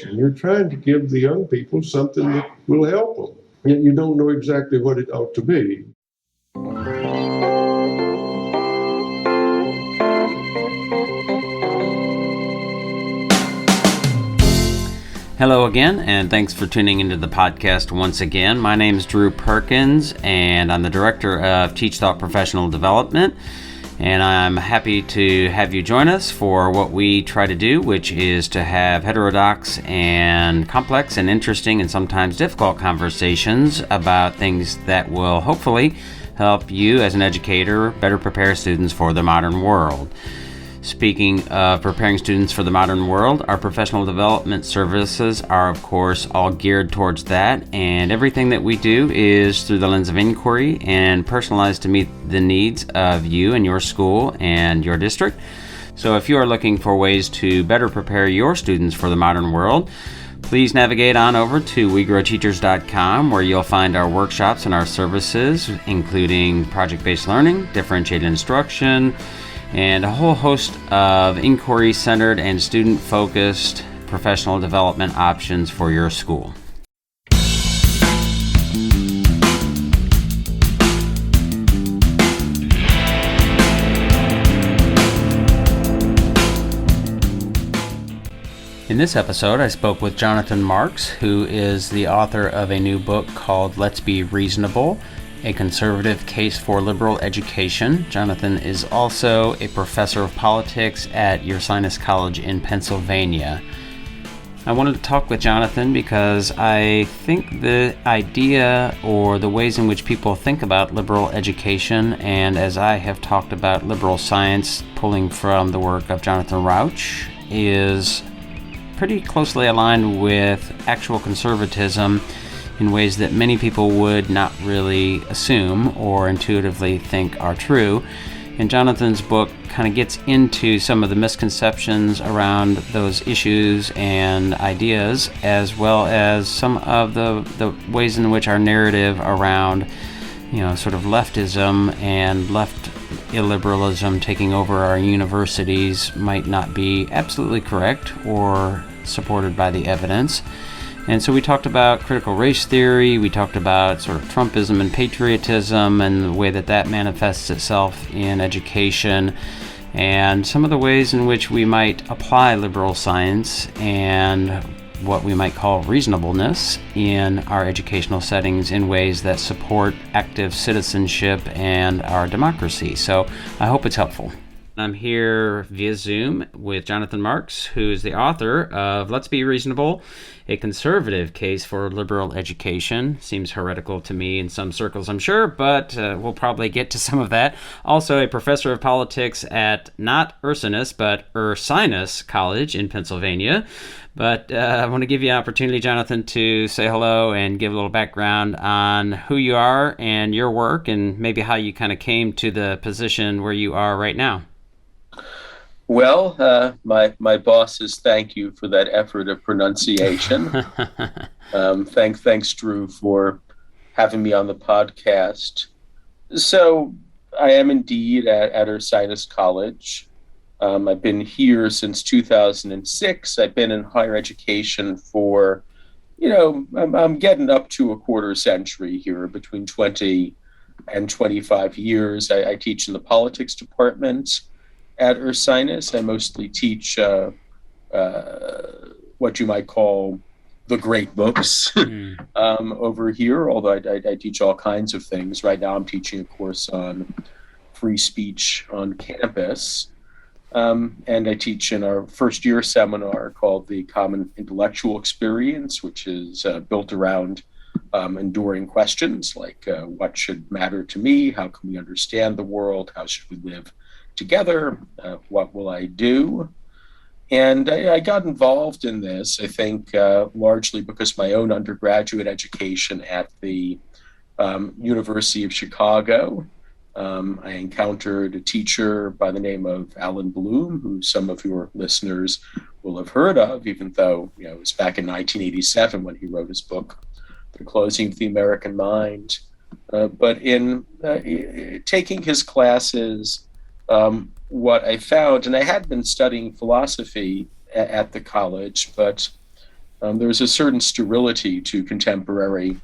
And you're trying to give the young people something that will help them. Yet you don't know exactly what it ought to be. Hello again, and thanks for tuning into the podcast once again. My name is Drew Perkins, and I'm the Director of TeachThought Professional Development, and I'm happy to have you join us for what we try to do, which is to have heterodox and complex and interesting and sometimes difficult conversations about things that will hopefully help you as an educator better prepare students for the modern world. Speaking of preparing students for the modern world, our professional development services are, of course, all geared towards that, and everything that we do is through the lens of inquiry and personalized to meet the needs of you and your school and your district. So if you are looking for ways to better prepare your students for the modern world, please navigate on over to wegrowteachers.com, where you'll find our workshops and our services, including project-based learning, differentiated instruction, and a whole host of inquiry-centered and student-focused professional development options for your school. In this episode, I spoke with Jonathan Marks, who is the author of a new book called Let's Be Reasonable: A Conservative Case for Liberal Education. Jonathan is also a professor of politics at Ursinus College in Pennsylvania. I wanted to talk with Jonathan because I think the idea or the ways in which people think about liberal education, and as I have talked about liberal science, pulling from the work of Jonathan Rauch, is pretty closely aligned with actual conservatism in ways that many people would not really assume or intuitively think are true. And Jonathan's book kind of gets into some of the misconceptions around those issues and ideas, as well as some of the ways in which our narrative around, sort of leftism and left illiberalism taking over our universities might not be absolutely correct or supported by the evidence. And so we talked about critical race theory, we talked about sort of Trumpism and patriotism and the way that that manifests itself in education, and some of the ways in which we might apply liberal science and what we might call reasonableness in our educational settings in ways that support active citizenship and our democracy. So I hope it's helpful. I'm here via Zoom with Jonathan Marks, who is the author of Let's Be Reasonable: A Conservative Case for Liberal Education. Seems heretical to me in some circles, I'm sure, but we'll probably get to some of that. Also a professor of politics at not Ursinus, but Ursinus College in Pennsylvania. But I want to give you an opportunity, Jonathan, to say hello and give a little background on who you are and your work, and maybe how you kind of came to the position where you are right now. Well, my bosses thank you for that effort of pronunciation. Thanks, Drew, for having me on the podcast. So I am indeed at Ursinus College. I've been here since 2006. I've been in higher education for, I'm getting up to a quarter century here, between 20 and 25 years. I teach in the politics department at Ursinus. I mostly teach what you might call the great books over here, although I teach all kinds of things. Right now I'm teaching a course on free speech on campus, and I teach in our first year seminar called the Common Intellectual Experience, which is built around enduring questions like what should matter to me, how can we understand the world, how should we live together, what will I do? And I got involved in this, I think, largely because my own undergraduate education at the University of Chicago, I encountered a teacher by the name of Alan Bloom, who some of your listeners will have heard of, even though it was back in 1987 when he wrote his book, The Closing of the American Mind. But in taking his classes, what I found, and I had been studying philosophy at the college, but there was a certain sterility to contemporary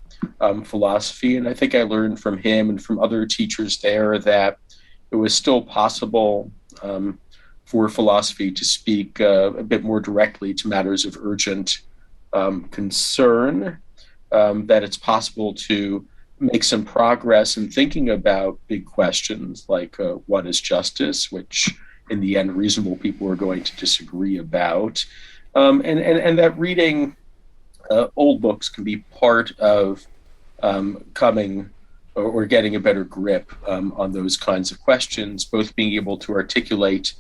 philosophy, and I think I learned from him and from other teachers there that it was still possible for philosophy to speak a bit more directly to matters of urgent concern, that it's possible to make some progress in thinking about big questions like what is justice, which in the end reasonable people are going to disagree about, and that reading old books can be part of coming or getting a better grip on those kinds of questions, both being able to articulate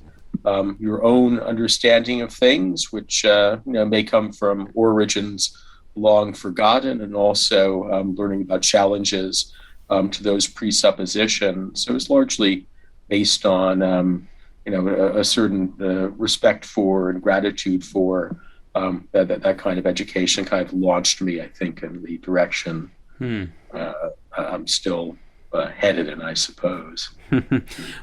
your own understanding of things, which may come from origins long forgotten, and also learning about challenges to those presuppositions. So it's largely based on a certain respect for and gratitude for that kind of education. Kind of launched me, I think, in the direction I'm still headed in, I suppose.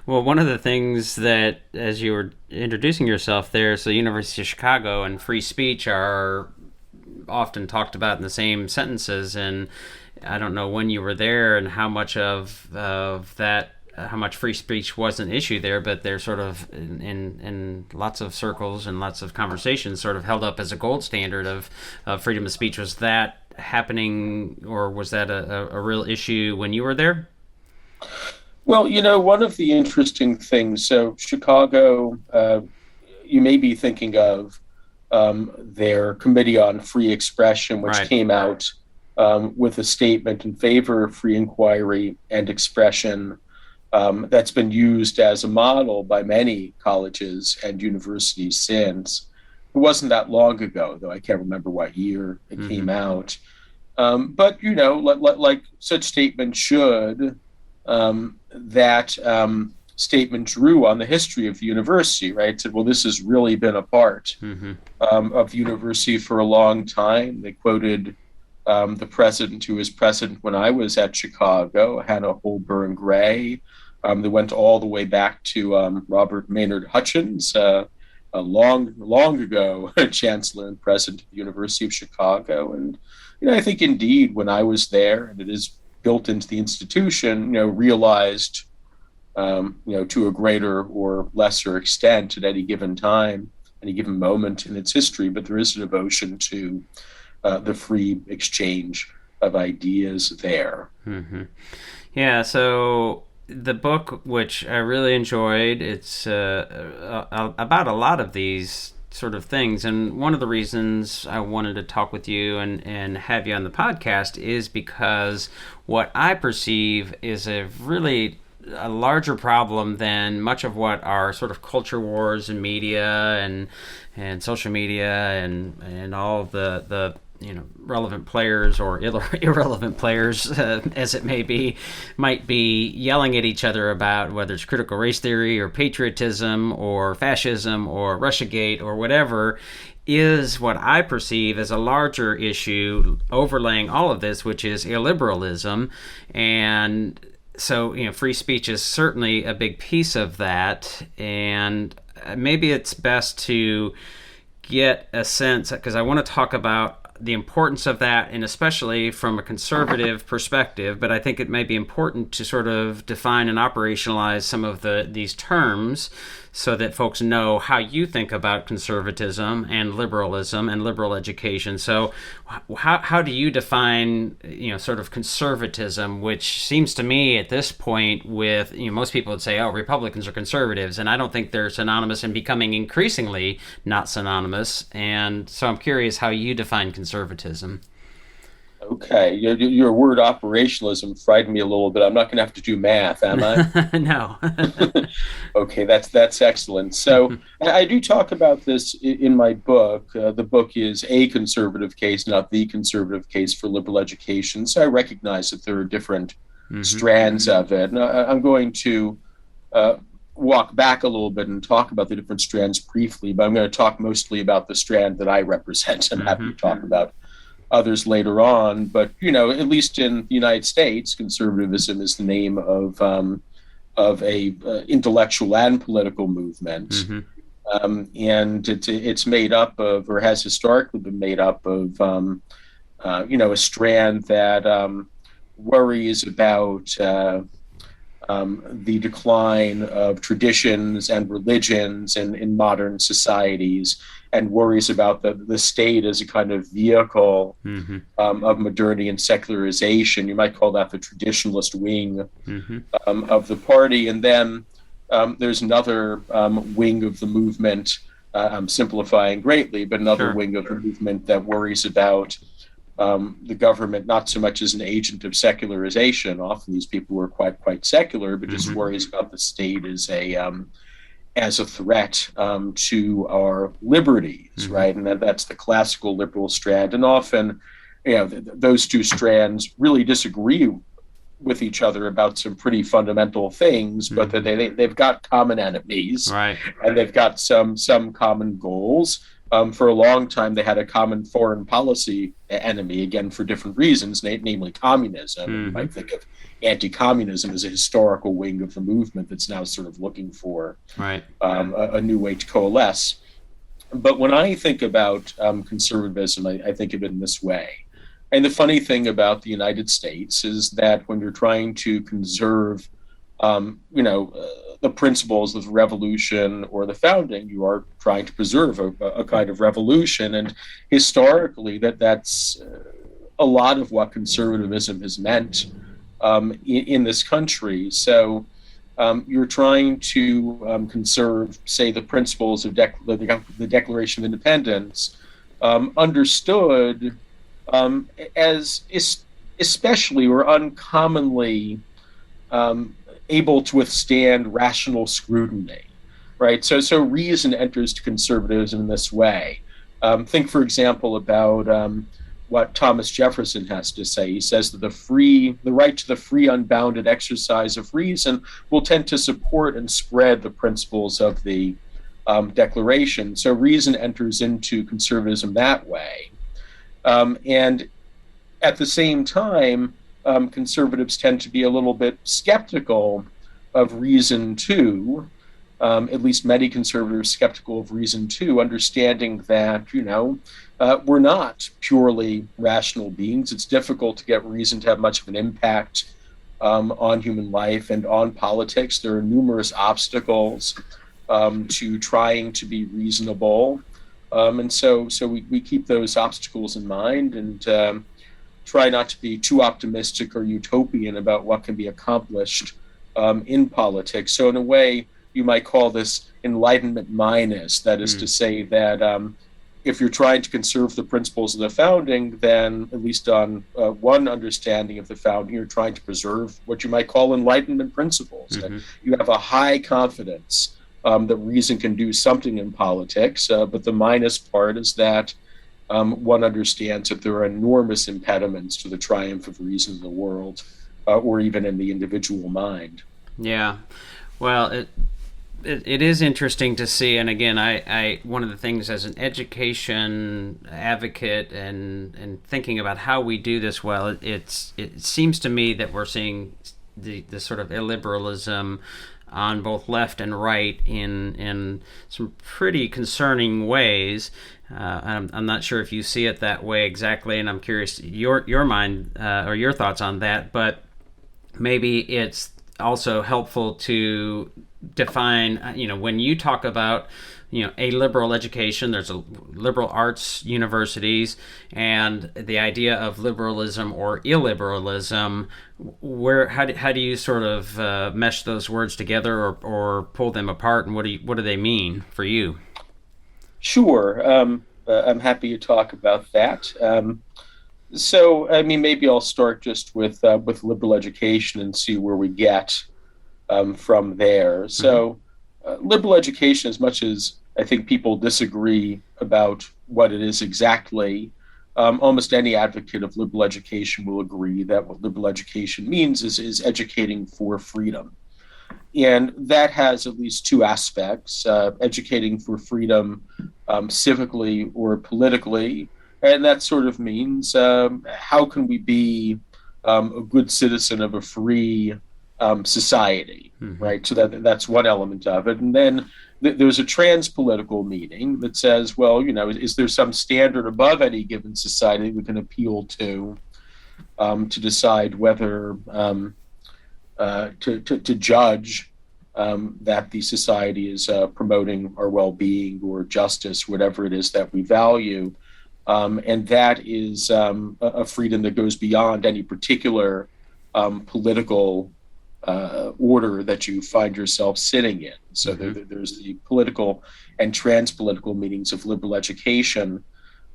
Well, one of the things that, as you were introducing yourself there, so University of Chicago and free speech are often talked about in the same sentences, and I don't know when you were there and how much of that, how much free speech was an issue there, but they're sort of in lots of circles and lots of conversations sort of held up as a gold standard of freedom of speech. Was that happening, or was that a real issue when you were there? Well, one of the interesting things, so Chicago, you may be thinking of their Committee on Free Expression, which came out with a statement in favor of free inquiry and expression that's been used as a model by many colleges and universities since. It wasn't that long ago, though I can't remember what year it came out. But, like such statements should, that statement drew on the history of the university, right? It said, well, this has really been a part of the university for a long time. They quoted the president who was president when I was at Chicago, Hannah Holborn Gray. They went all the way back to Robert Maynard Hutchins, a long ago chancellor and president of the University of Chicago. And, I think indeed when I was there, and it is built into the institution, realized to a greater or lesser extent at any given time, any given moment in its history, but there is a devotion to the free exchange of ideas there. Yeah, so the book, which I really enjoyed, it's about a lot of these sort of things, and one of the reasons I wanted to talk with you and have you on the podcast is because what I perceive is a larger problem than much of what our sort of culture wars and media and social media and all of the relevant players or irrelevant players, as it might be yelling at each other about, whether it's critical race theory or patriotism or fascism or Russiagate or whatever, is what I perceive as a larger issue overlaying all of this, which is illiberalism. And so, free speech is certainly a big piece of that. And maybe it's best to get a sense, because I want to talk about the importance of that, and especially from a conservative perspective, but I think it may be important to sort of define and operationalize some of these terms so that folks know how you think about conservatism and liberalism and liberal education. So how do you define, sort of conservatism, which seems to me at this point with, most people would say, oh, Republicans are conservatives, and I don't think they're synonymous and becoming increasingly not synonymous. And so I'm curious how you define conservatism. Okay, your word operationalism frightened me a little bit. I'm not going to have to do math, am I? No. Okay, that's excellent. So I do talk about this in my book. The book is a conservative case, not the conservative case for liberal education. So I recognize that there are different strands of it. And I'm going to walk back a little bit and talk about the different strands briefly, but I'm going to talk mostly about the strand that I represent. I'm happy to talk about others later on, but at least in the United States, conservatism is the name of a intellectual and political movement And it's made up of, or has historically been made up of, a strand that worries about the decline of traditions and religions in modern societies, and worries about the state as a kind of vehicle of modernity and secularization. You might call that the traditionalist wing of the party. And then there's another wing of the movement, I'm simplifying greatly, but another wing of the movement that worries about the government not so much as an agent of secularization. Often these people were quite secular, but just worries about the state as a threat to our liberties, right? And that's the classical liberal strand. And often, those two strands really disagree with each other about some pretty fundamental things, but that they've got common enemies, right? And they've got some common goals. For a long time, they had a common foreign policy enemy, again, for different reasons, namely communism. You might think of anti-communism as a historical wing of the movement that's now sort of looking for a new way to coalesce. But when I think about conservatism, I think of it in this way. And the funny thing about the United States is that when you're trying to conserve, the principles of the revolution or the founding, you are trying to preserve a kind of revolution. And historically, that's a lot of what conservatism has meant in this country. So you're trying to conserve, say, the principles of the Declaration of Independence, understood as especially or uncommonly able to withstand rational scrutiny, right? So reason enters to conservatism in this way. Think, for example, about what Thomas Jefferson has to say. He says that the right to the free, unbounded exercise of reason will tend to support and spread the principles of the Declaration. So reason enters into conservatism that way. And at the same time, conservatives tend to be a little bit skeptical of reason too, at least many conservatives skeptical of reason too, understanding that, we're not purely rational beings. It's difficult to get reason to have much of an impact on human life and on politics. There are numerous obstacles to trying to be reasonable. And so we keep those obstacles in mind and try not to be too optimistic or utopian about what can be accomplished in politics. So in a way, you might call this enlightenment minus. That is to say that if you're trying to conserve the principles of the founding, then at least on one understanding of the founding, you're trying to preserve what you might call enlightenment principles. That you have a high confidence that reason can do something in politics, but the minus part is that one understands that there are enormous impediments to the triumph of reason in the world, or even in the individual mind. Yeah, well, it is interesting to see, and again, I one of the things as an education advocate and thinking about how we do this well, it seems to me that we're seeing the sort of illiberalism on both left and right in some pretty concerning ways. I'm not sure if you see it that way exactly, and I'm curious your mind or your thoughts on that. But maybe it's also helpful to define, when you talk about, a liberal education, there's a liberal arts universities, and the idea of liberalism or illiberalism, how do you sort of mesh those words together or pull them apart, and what do they mean for you? Sure. I'm happy to talk about that. So, maybe I'll start just with liberal education and see where we get from there. So, liberal education, as much as I think people disagree about what it is exactly, almost any advocate of liberal education will agree that what liberal education means is educating for freedom. And that has at least two aspects: educating for freedom civically or politically. And that sort of means how can we be a good citizen of a free society, right? So that's one element of it. And then there's a trans-political meaning that says, well, is there some standard above any given society we can appeal to decide whether to judge that the society is promoting our well-being or justice, whatever it is that we value. And that is a freedom that goes beyond any particular political order that you find yourself sitting in. So there's the political and trans-political meanings of liberal education.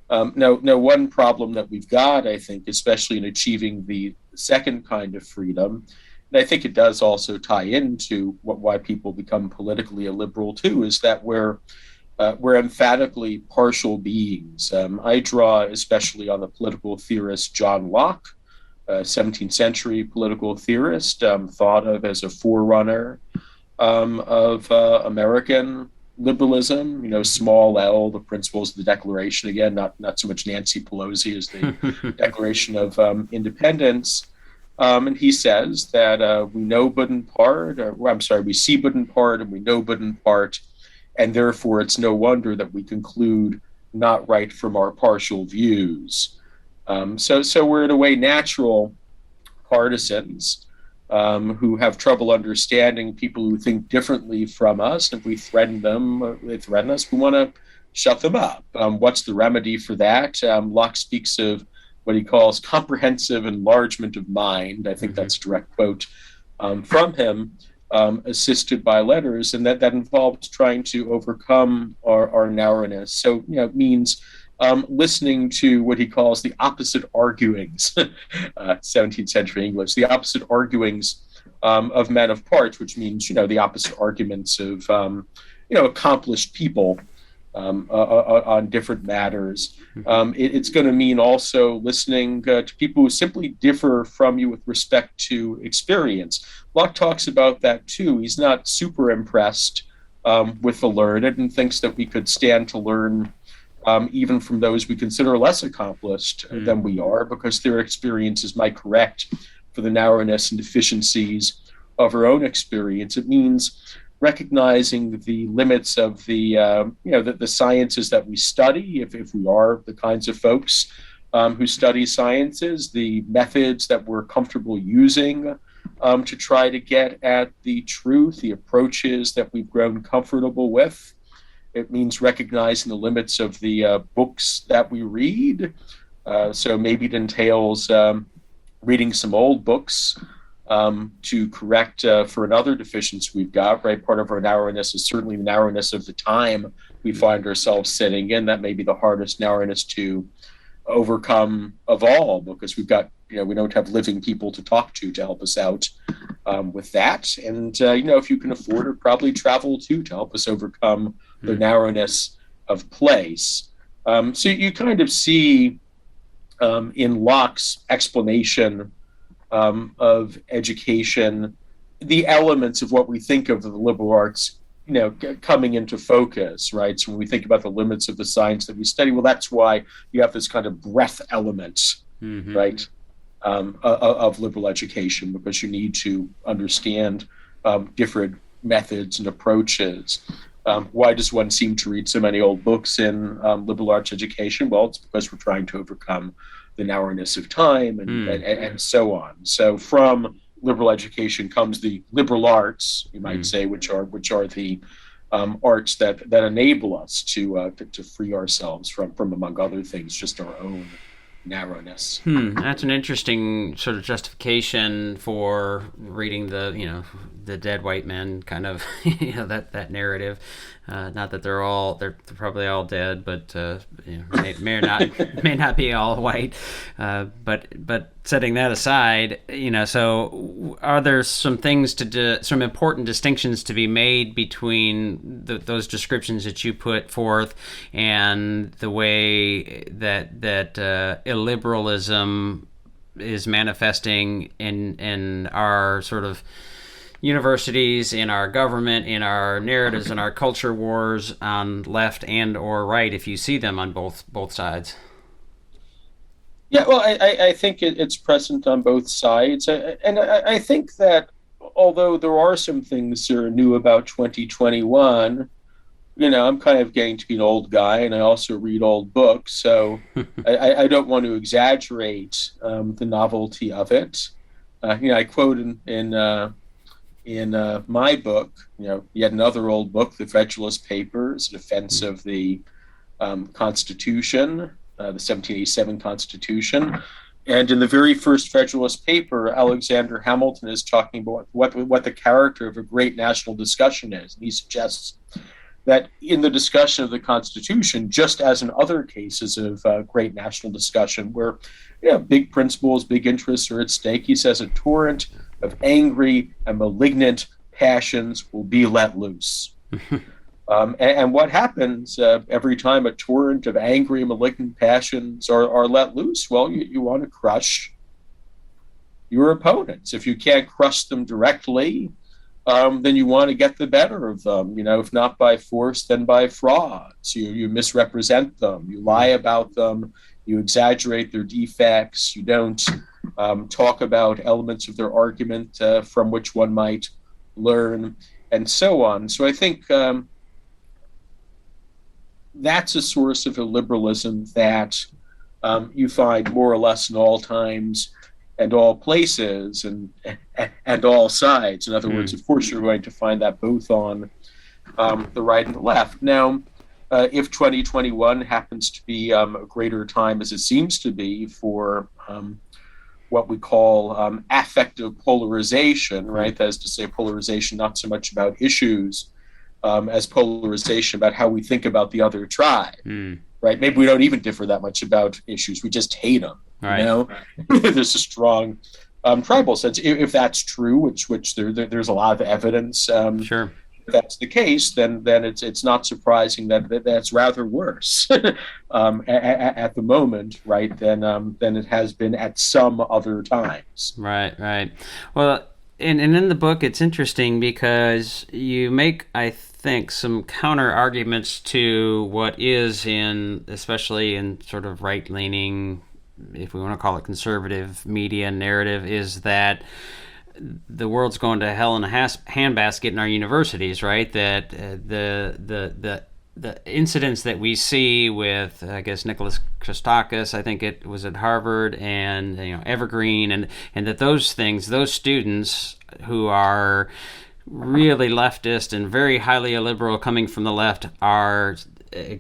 Now, one problem that we've got, I think, especially in achieving the second kind of freedom, and I think it does also tie into why people become politically illiberal too, is that we're emphatically partial beings. I draw especially on the political theorist John Locke, 17th century political theorist, thought of as a forerunner of American liberalism, small L, the principles of the Declaration, again, not so much Nancy Pelosi as the Declaration of Independence. And he says that we know but in part, we see but in part and we know but in part, and therefore it's no wonder that we conclude not right from our partial views. So we're in a way natural partisans who have trouble understanding people who think differently from us. If we threaten them, they threaten us, we want to shut them up. What's the remedy for that? Locke speaks of what he calls comprehensive enlargement of mind. I think that's a direct quote from him, assisted by letters, and that involves trying to overcome our narrowness. So, it means listening to what he calls the opposite arguings, 17th century English, the opposite arguings of men of parts, which means, the opposite arguments of, accomplished people on different matters. It's going to mean also listening to people who simply differ from you with respect to experience. Locke talks about that too. He's not super impressed with the learned and thinks that we could stand to learn even from those we consider less accomplished than we are, because their experiences might correct for the narrowness and deficiencies of our own experience. It means recognizing the limits of the sciences that we study, if we are the kinds of folks who study sciences, the methods that we're comfortable using to try to get at the truth, the approaches that we've grown comfortable with. It means recognizing the limits of the books that we read. So maybe it entails reading some old books to correct for another deficiency we've got, right? Part of our narrowness is certainly the narrowness of the time we find ourselves sitting in. That may be the hardest narrowness to overcome of all, because we've got, we don't have living people to talk to help us out with that. And, if you can afford it, probably travel to help us overcome the narrowness of place. So you kind of see in Locke's explanation of education, the elements of what we think of the liberal arts, coming into focus, right? So when we think about the limits of the science that we study, well, that's why you have this kind of breadth element, right, of liberal education, because you need to understand different methods and approaches. Why does one seem to read so many old books in liberal arts education? Well, it's because we're trying to overcome the narrowness of time and so on. So from liberal education comes the liberal arts, you might say, which are the arts that enable us to free ourselves from, among other things, just our own narrowness. That's an interesting sort of justification for reading the dead white men kind of that narrative. Not that they're probably all dead, but may not be all white. But setting that aside, so are there some things some important distinctions to be made between those descriptions that you put forth and the way that illiberalism is manifesting in our sort of universities, in our government, in our narratives, in our culture wars on left and or right, if you see them on both sides? Yeah, well, I think it's present on both sides. And I think that although there are some things that are new about 2021, I'm kind of getting to be an old guy, and I also read old books, so I don't want to exaggerate the novelty of it. I quote in my book, yet another old book, The Federalist Papers, Defense of the Constitution, the 1787 Constitution. And in the very first Federalist paper, Alexander Hamilton is talking about what the character of a great national discussion is. And he suggests that in the discussion of the Constitution, just as in other cases of great national discussion, where big principles, big interests are at stake, he says a torrent of angry and malignant passions will be let loose. And what happens every time a torrent of angry, malignant passions are let loose? Well, you want to crush your opponents. If you can't crush them directly, then you want to get the better of them. If not by force, then by fraud. So you misrepresent them, you lie about them, you exaggerate their defects, you don't talk about elements of their argument from which one might learn, and so on. So I think that's a source of illiberalism that you find more or less in all times and all places and all sides. In other words, of course, you're going to find that both on the right and the left. Now, if 2021 happens to be a greater time, as it seems to be, for what we call affective polarization, right? That is to say, polarization not so much about issues as polarization about how we think about the other tribe, right? Maybe we don't even differ that much about issues. We just hate them, right. There's a strong tribal sense. If that's true, which there's a lot of evidence. Sure. If that's the case, then it's not surprising that's rather worse at the moment, right, than it has been at some other times. Right. Well, and in the book, it's interesting because you make, I think, some counter arguments to what is especially in sort of right-leaning, if we want to call it conservative media narrative, is that the world's going to hell in a handbasket in our universities, right? That the incidents that we see with, I guess, Nicholas Christakis, I think it was at Harvard, and Evergreen, and that those students who are really leftist and very highly illiberal coming from the left are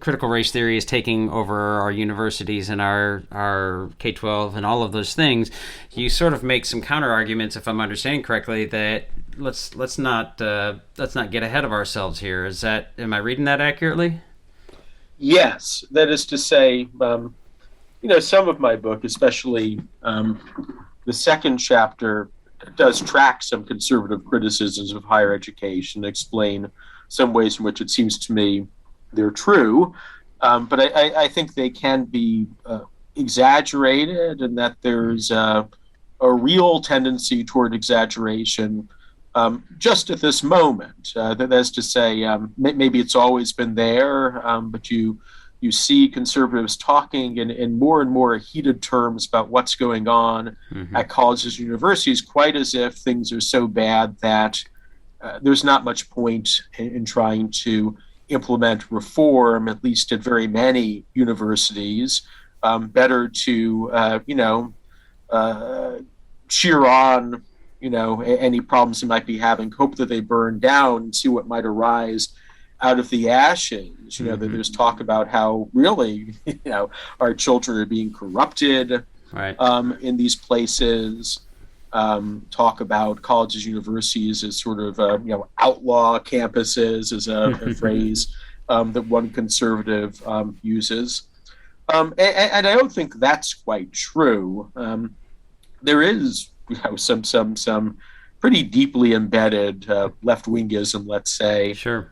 critical race theory is taking over our universities and our K-12 and all of those things. You sort of make some counter arguments, if I'm understanding correctly, that let's not get ahead of ourselves here. Am I reading that accurately? Yes, that is to say, some of my book, especially the second chapter, does track some conservative criticisms of higher education, explain some ways in which it seems to me they're true, but I think they can be exaggerated, and that there's a real tendency toward exaggeration just at this moment. That's to say, maybe it's always been there, but you see conservatives talking in more and more heated terms about what's going on at colleges and universities, quite as if things are so bad that there's not much point in trying to implement reform, at least at very many universities. Better to cheer on any problems they might be having, hope that they burn down, and see what might arise out of the ashes. That there's talk about how really our children are being corrupted, right, in these places. Talk about colleges, universities as sort of outlaw campuses, as a phrase that one conservative uses, and I don't think that's quite true. There is some pretty deeply embedded left-wingism, let's say, sure,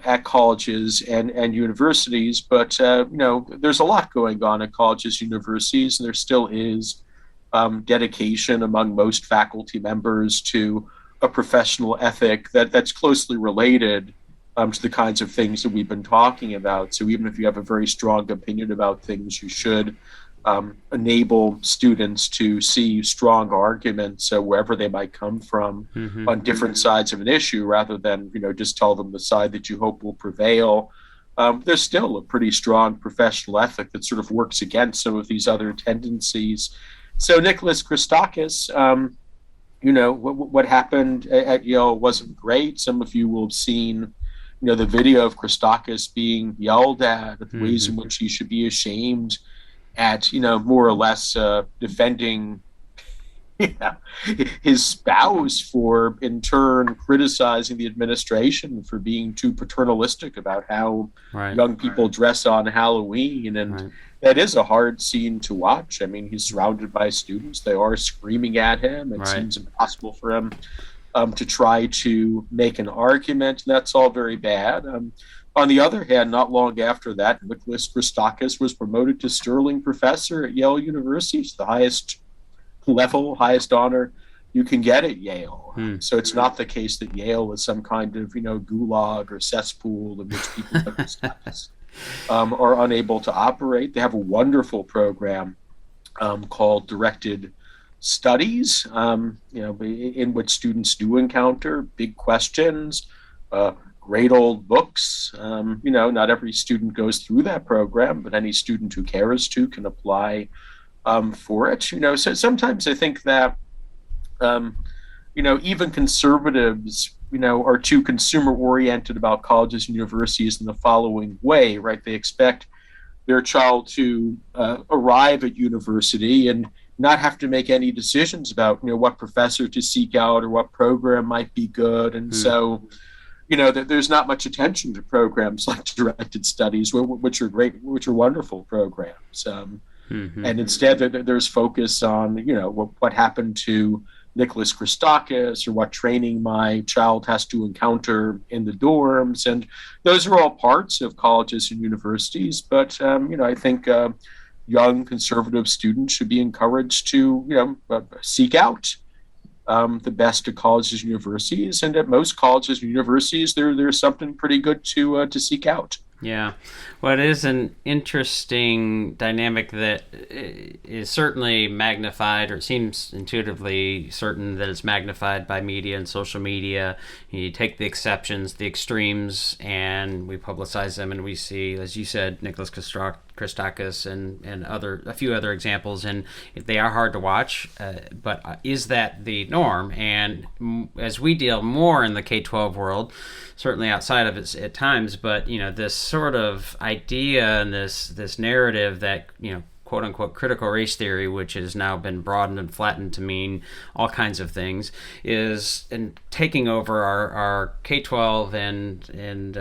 at colleges and universities, but there's a lot going on at colleges, universities, and there still is dedication among most faculty members to a professional ethic that's closely related to the kinds of things that we've been talking about. So even if you have a very strong opinion about things, you should enable students to see strong arguments wherever they might come from on different sides of an issue, rather than just tell them the side that you hope will prevail. There's still a pretty strong professional ethic that sort of works against some of these other tendencies. So Nicholas Christakis, what happened at Yale wasn't great. Some of you will have seen the video of Christakis being yelled at, the ways in which he should be ashamed at, more or less defending his spouse for, in turn, criticizing the administration for being too paternalistic about how young people dress on Halloween. And that is a hard scene to watch. I mean, he's surrounded by students. They are screaming at him. It seems impossible for him to try to make an argument. That's all very bad. On the other hand, not long after that, Nicholas Christakis was promoted to Sterling Professor at Yale University. It's the highest level, highest honor you can get at Yale. So it's not the case that Yale is some kind of, gulag or cesspool in which people like Christakis are unable to operate. They have a wonderful program called Directed Studies, in which students do encounter big questions, great old books. Not every student goes through that program, but any student who cares to can apply for it. So sometimes I think that, even conservatives, are too consumer oriented about colleges and universities in the following way, right? They expect their child to arrive at university and not have to make any decisions about, what professor to seek out or what program might be good. And so, there's not much attention to programs like Directed Studies, which are great, which are wonderful programs. And instead, there's focus on, what happened to Nicholas Christakis or what training my child has to encounter in the dorms. And those are all parts of colleges and universities. But, I think young conservative students should be encouraged to, seek out the best at colleges and universities. And at most colleges and universities, there's something pretty good to seek out. Yeah. Well, it is an interesting dynamic that is certainly magnified, or it seems intuitively certain that it's magnified by media and social media. You take the exceptions, the extremes, and we publicize them, and we see, as you said, Nicholas Christakis and a few other examples, and they are hard to watch, but is that the norm? And as we deal more in the K-12 world, certainly outside of it at times, but this sort of idea and this narrative that quote unquote critical race theory, which has now been broadened and flattened to mean all kinds of things, is taking over our K-12 and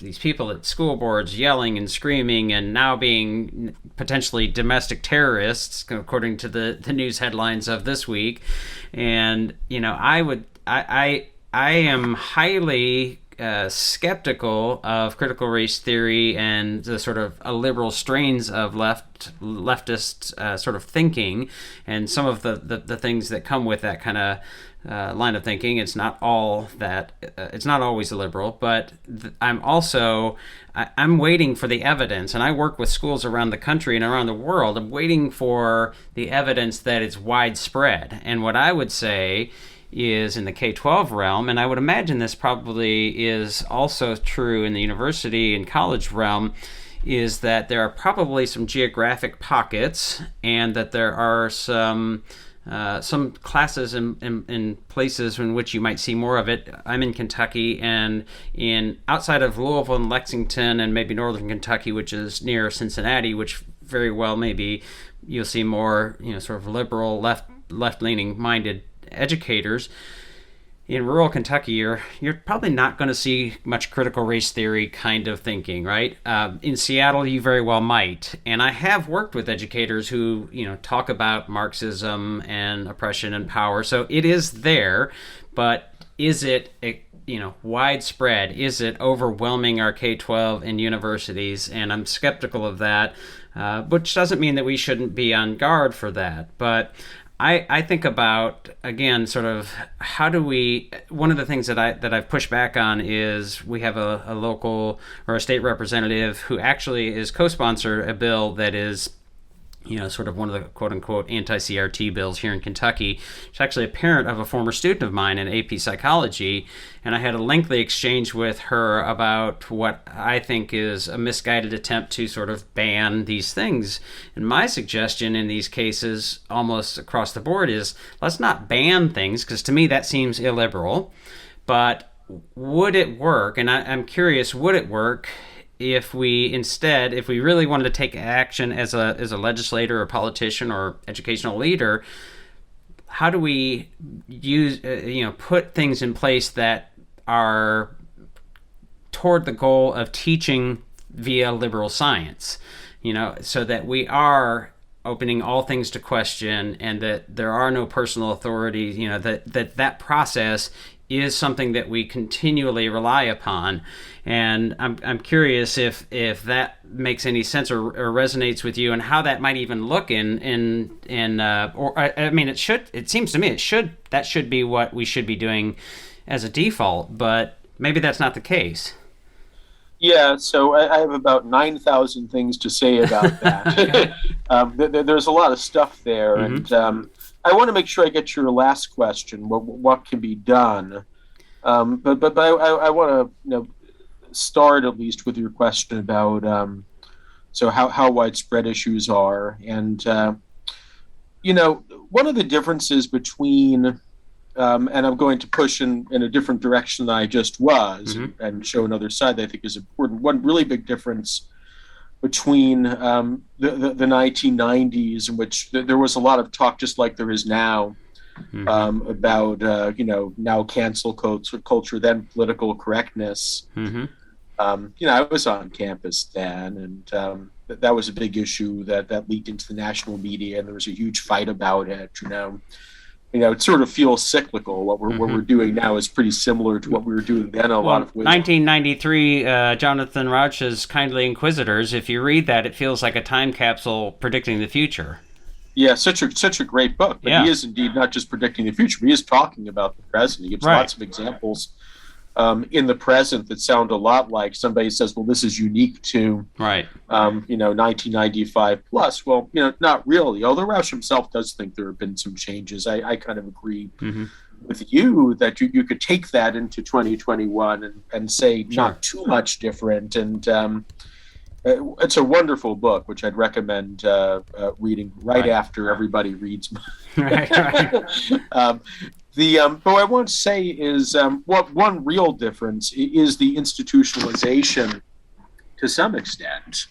these people at school boards yelling and screaming and now being potentially domestic terrorists, according to the news headlines of this week. And I am highly skeptical of critical race theory and the sort of liberal strains of leftist sort of thinking, and some of the things that come with that kind of line of thinking. It's not all that. It's not always liberal, but I'm waiting for the evidence, and I work with schools around the country and around the world. I'm waiting for the evidence that it's widespread, and what I would say is in the K-12 realm, and I would imagine this probably is also true in the university and college realm, is that there are probably some geographic pockets, and that there are some classes in places in which you might see more of it. I'm in Kentucky, and outside of Louisville and Lexington and maybe northern Kentucky, which is near Cincinnati, which very well maybe you'll see more sort of liberal left-leaning minded educators. In rural Kentucky, you're probably not going to see much critical race theory kind of thinking, right? In Seattle, you very well might. And I have worked with educators who, talk about Marxism and oppression and power. So it is there, but is it, widespread? Is it overwhelming our K-12 and universities? And I'm skeptical of that, which doesn't mean that we shouldn't be on guard for that. But I think about, again, sort of how do we, one of the things that I've pushed back on is we have a local or a state representative who actually is co-sponsor a bill that is sort of one of the quote-unquote anti-CRT bills here in Kentucky. She's actually a parent of a former student of mine in AP Psychology, and I had a lengthy exchange with her about what I think is a misguided attempt to sort of ban these things. And my suggestion in these cases, almost across the board, is let's not ban things, because to me that seems illiberal, but would it work? And I'm curious, would it work if we really wanted to take action as a legislator or politician or educational leader? How do we put things in place that are toward the goal of teaching via liberal science, so that we are opening all things to question, and that there are no personal authorities, that process is something that we continually rely upon. And I'm curious if that makes any sense or resonates with you, and how that might even look it seems to me that should be what we should be doing as a default, but maybe that's not the case. Yeah, so I have about 9,000 things to say about that. There's a lot of stuff there, Mm-hmm. and I want to make sure I get your last question. What can be done? But I want to start at least with your question about so how widespread issues are, and one of the differences between and I'm going to push in a different direction than I just was, Mm-hmm. and show another side that I think is important. One really big difference between the 1990s, in which there was a lot of talk, just like there is now, Mm-hmm. about now cancel culture, then political correctness. Mm-hmm. I was on campus then, and that was a big issue that leaked into the national media, and there was a huge fight about it. It sort of feels cyclical. What we're doing now is pretty similar to what we were doing then. A lot of ways. 1993, Jonathan Rauch's Kindly Inquisitors. If you read that, it feels like a time capsule predicting the future. Yeah, such a great book. But Yeah. He is indeed not just predicting the future, but he is talking about the present. He gives Right. lots of examples in the present that sound a lot like somebody says, well, this is unique to Right. 1995 plus. Well, not really. Although Rauch himself does think there have been some changes. I kind of agree Mm-hmm. with you that you could take that into 2021 and say Sure. not too much different. And it's a wonderful book, which I'd recommend reading right after everybody reads. Right. But what I want to say is what one real difference is the institutionalization, to some extent,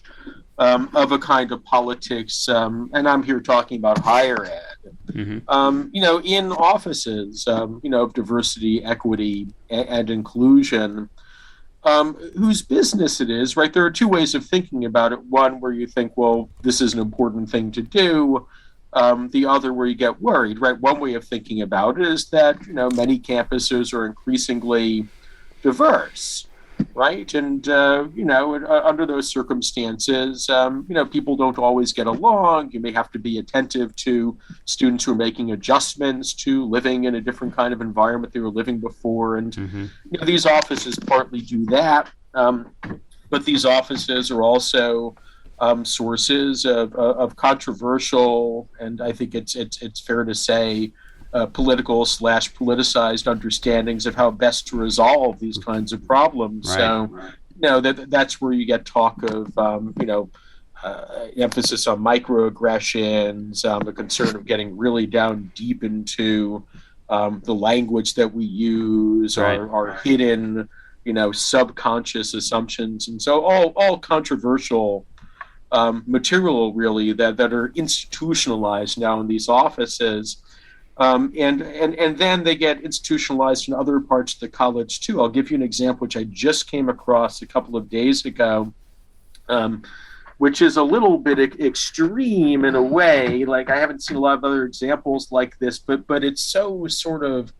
of a kind of politics, and I'm here talking about higher ed. Mm-hmm. In offices, of diversity, equity, and inclusion, whose business it is, right? There are two ways of thinking about it. One where you think, well, this is an important thing to do. The other where you get worried, right? One way of thinking about it is that, many campuses are increasingly diverse, right? And, under those circumstances, people don't always get along. You may have to be attentive to students who are making adjustments to living in a different kind of environment they were living before. And, Mm-hmm. These offices partly do that. But these offices are also sources of controversial, and I think it's fair to say, political/politicized understandings of how best to resolve these kinds of problems. Right. So, that's where you get talk of, emphasis on microaggressions, a concern of getting really down deep into the language that we use, Right. our hidden, subconscious assumptions, and so all controversial material, really, that are institutionalized now in these offices. And then they get institutionalized in other parts of the college too. I'll give you an example which I just came across a couple of days ago, which is a little bit extreme in a way. Like, I haven't seen a lot of other examples like this, but it's so sort of,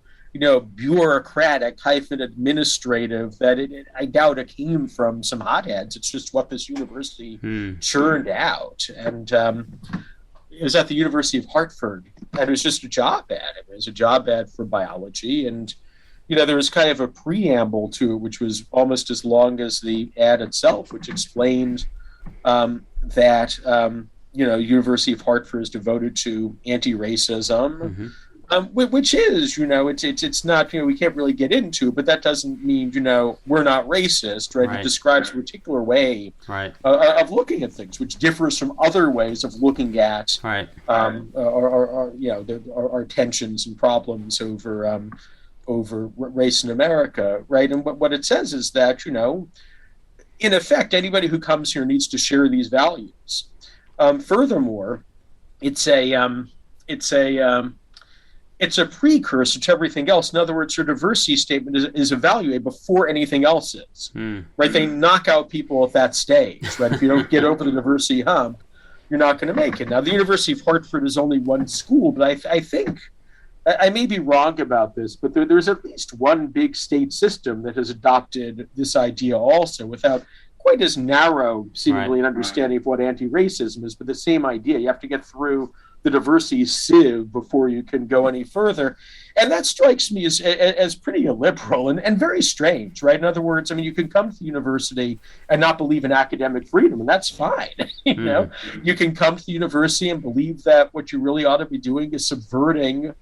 bureaucratic - administrative that I doubt it came from some hotheads. It's just what this university churned out. And it was at the University of Hartford, and it was just a job ad. It was a job ad for biology, and there was kind of a preamble to it, which was almost as long as the ad itself, which explained that University of Hartford is devoted to anti-racism, which is, it's not, we can't really get into, but that doesn't mean, we're not racist, right? It describes a particular way of looking at things, which differs from other ways of looking at our tensions and problems over race in America, right? And what it says is that, in effect, anybody who comes here needs to share these values. Furthermore, it's a precursor to everything else. In other words, your diversity statement is evaluated before anything else is. Right? They knock out people at that stage. Right? If you don't get over the diversity hump, you're not going to make it. Now, the University of Hartford is only one school, but I think I may be wrong about this, but there's at least one big state system that has adopted this idea also, without quite as narrow, seemingly, an understanding of what anti-racism is, but the same idea. You have to get through the diversity sieve before you can go any further. And that strikes me as pretty illiberal and very strange, right? In other words, you can come to the university and not believe in academic freedom, and that's fine. You can come to the university and believe that what you really ought to be doing is subverting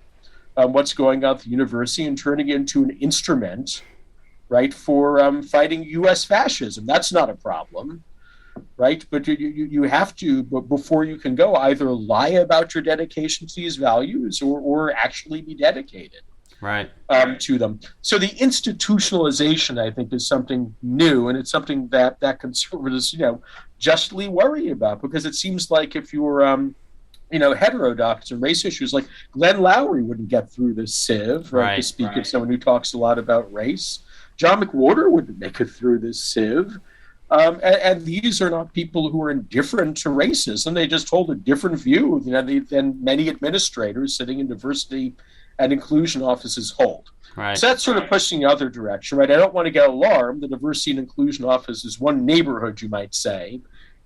what's going on at the university and turning it into an instrument, right, for fighting U.S. fascism. That's not a problem, right? But you have to, before you can go, either lie about your dedication to these values or actually be dedicated to them. So the institutionalization, I think, is something new, and it's something that conservatives, justly worry about, because it seems like if you're heterodox and race issues, like Glenn Lowry wouldn't get through this sieve, right? To speak of someone who talks a lot about race. John McWhorter wouldn't make it through this sieve. And these are not people who are indifferent to racism. They just hold a different view than many administrators sitting in diversity and inclusion offices hold. So that's sort of pushing the other direction, right? I don't want to get alarmed. The diversity and inclusion office is one neighborhood, you might say,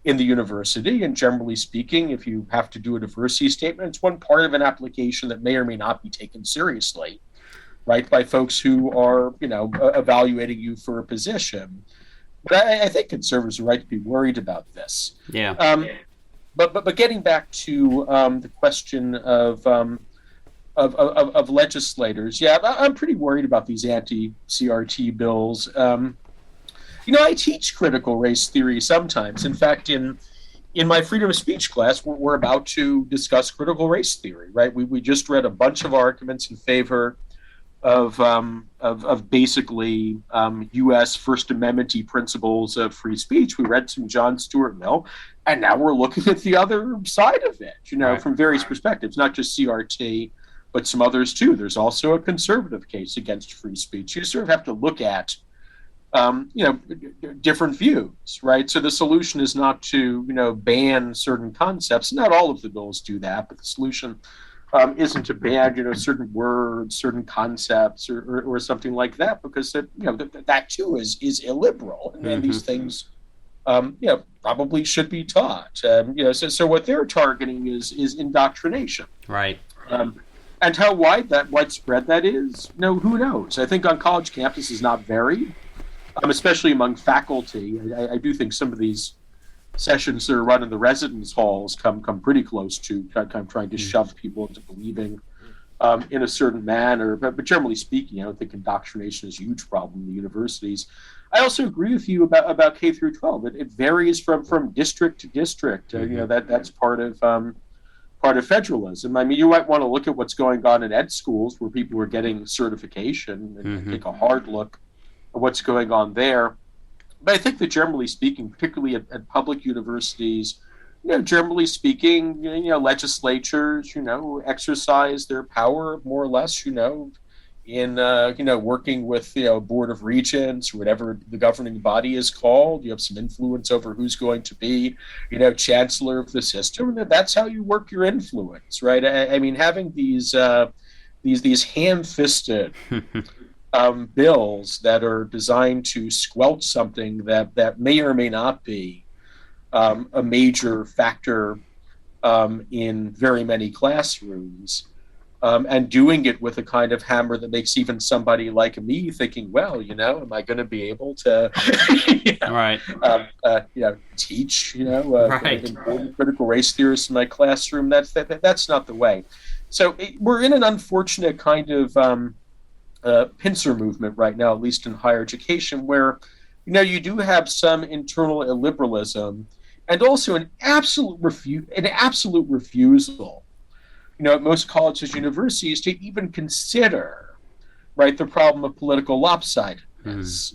in the university. And generally speaking, if you have to do a diversity statement, it's one part of an application that may or may not be taken seriously, right, by folks who are, evaluating you for a position. But I think conservatives are right to be worried about this. But getting back to the question of legislators, I'm pretty worried about these anti-CRT bills. I teach critical race theory sometimes. In fact, in my freedom of speech class, we're about to discuss critical race theory, right? We just read a bunch of arguments in favor of basically U.S. First Amendment-y principles of free speech. We read some John Stuart Mill, and now we're looking at the other side of it, from various perspectives, not just CRT, but some others too. There's also a conservative case against free speech. You sort of have to look at different views, right? So the solution is not to, ban certain concepts. Not all of the bills do that, but the solution isn't to ban, certain words, certain concepts, or something like that, because that too is illiberal, and these things, probably should be taught. So what they're targeting is indoctrination, right? And how widespread that is, who knows? I think on college campuses not varied. Especially among faculty. I do think some of these sessions that are run in the residence halls come pretty close to trying to shove people into believing in a certain manner. But generally speaking, I don't think indoctrination is a huge problem in the universities. I also agree with you about K through 12. It varies from district to district. That's part of federalism. You might want to look at what's going on in ed schools where people are getting certification and take a hard look what's going on there. But I think that generally speaking, particularly at public universities, generally speaking, legislatures, exercise their power more or less, in, working with, Board of Regents or whatever the governing body is called. You have some influence over who's going to be, chancellor of the system. And that's how you work your influence, right? Having these ham-fisted bills that are designed to squelch something that may or may not be a major factor in very many classrooms and doing it with a kind of hammer that makes even somebody like me thinking, well, am I going to be able to Right. teach Right. important critical race theorists in my classroom? That's not the way. So we're in an unfortunate kind of pincer movement right now, at least in higher education, where you do have some internal illiberalism and also an absolute refusal, at most colleges, universities, to even consider, right, the problem of political lopsidedness.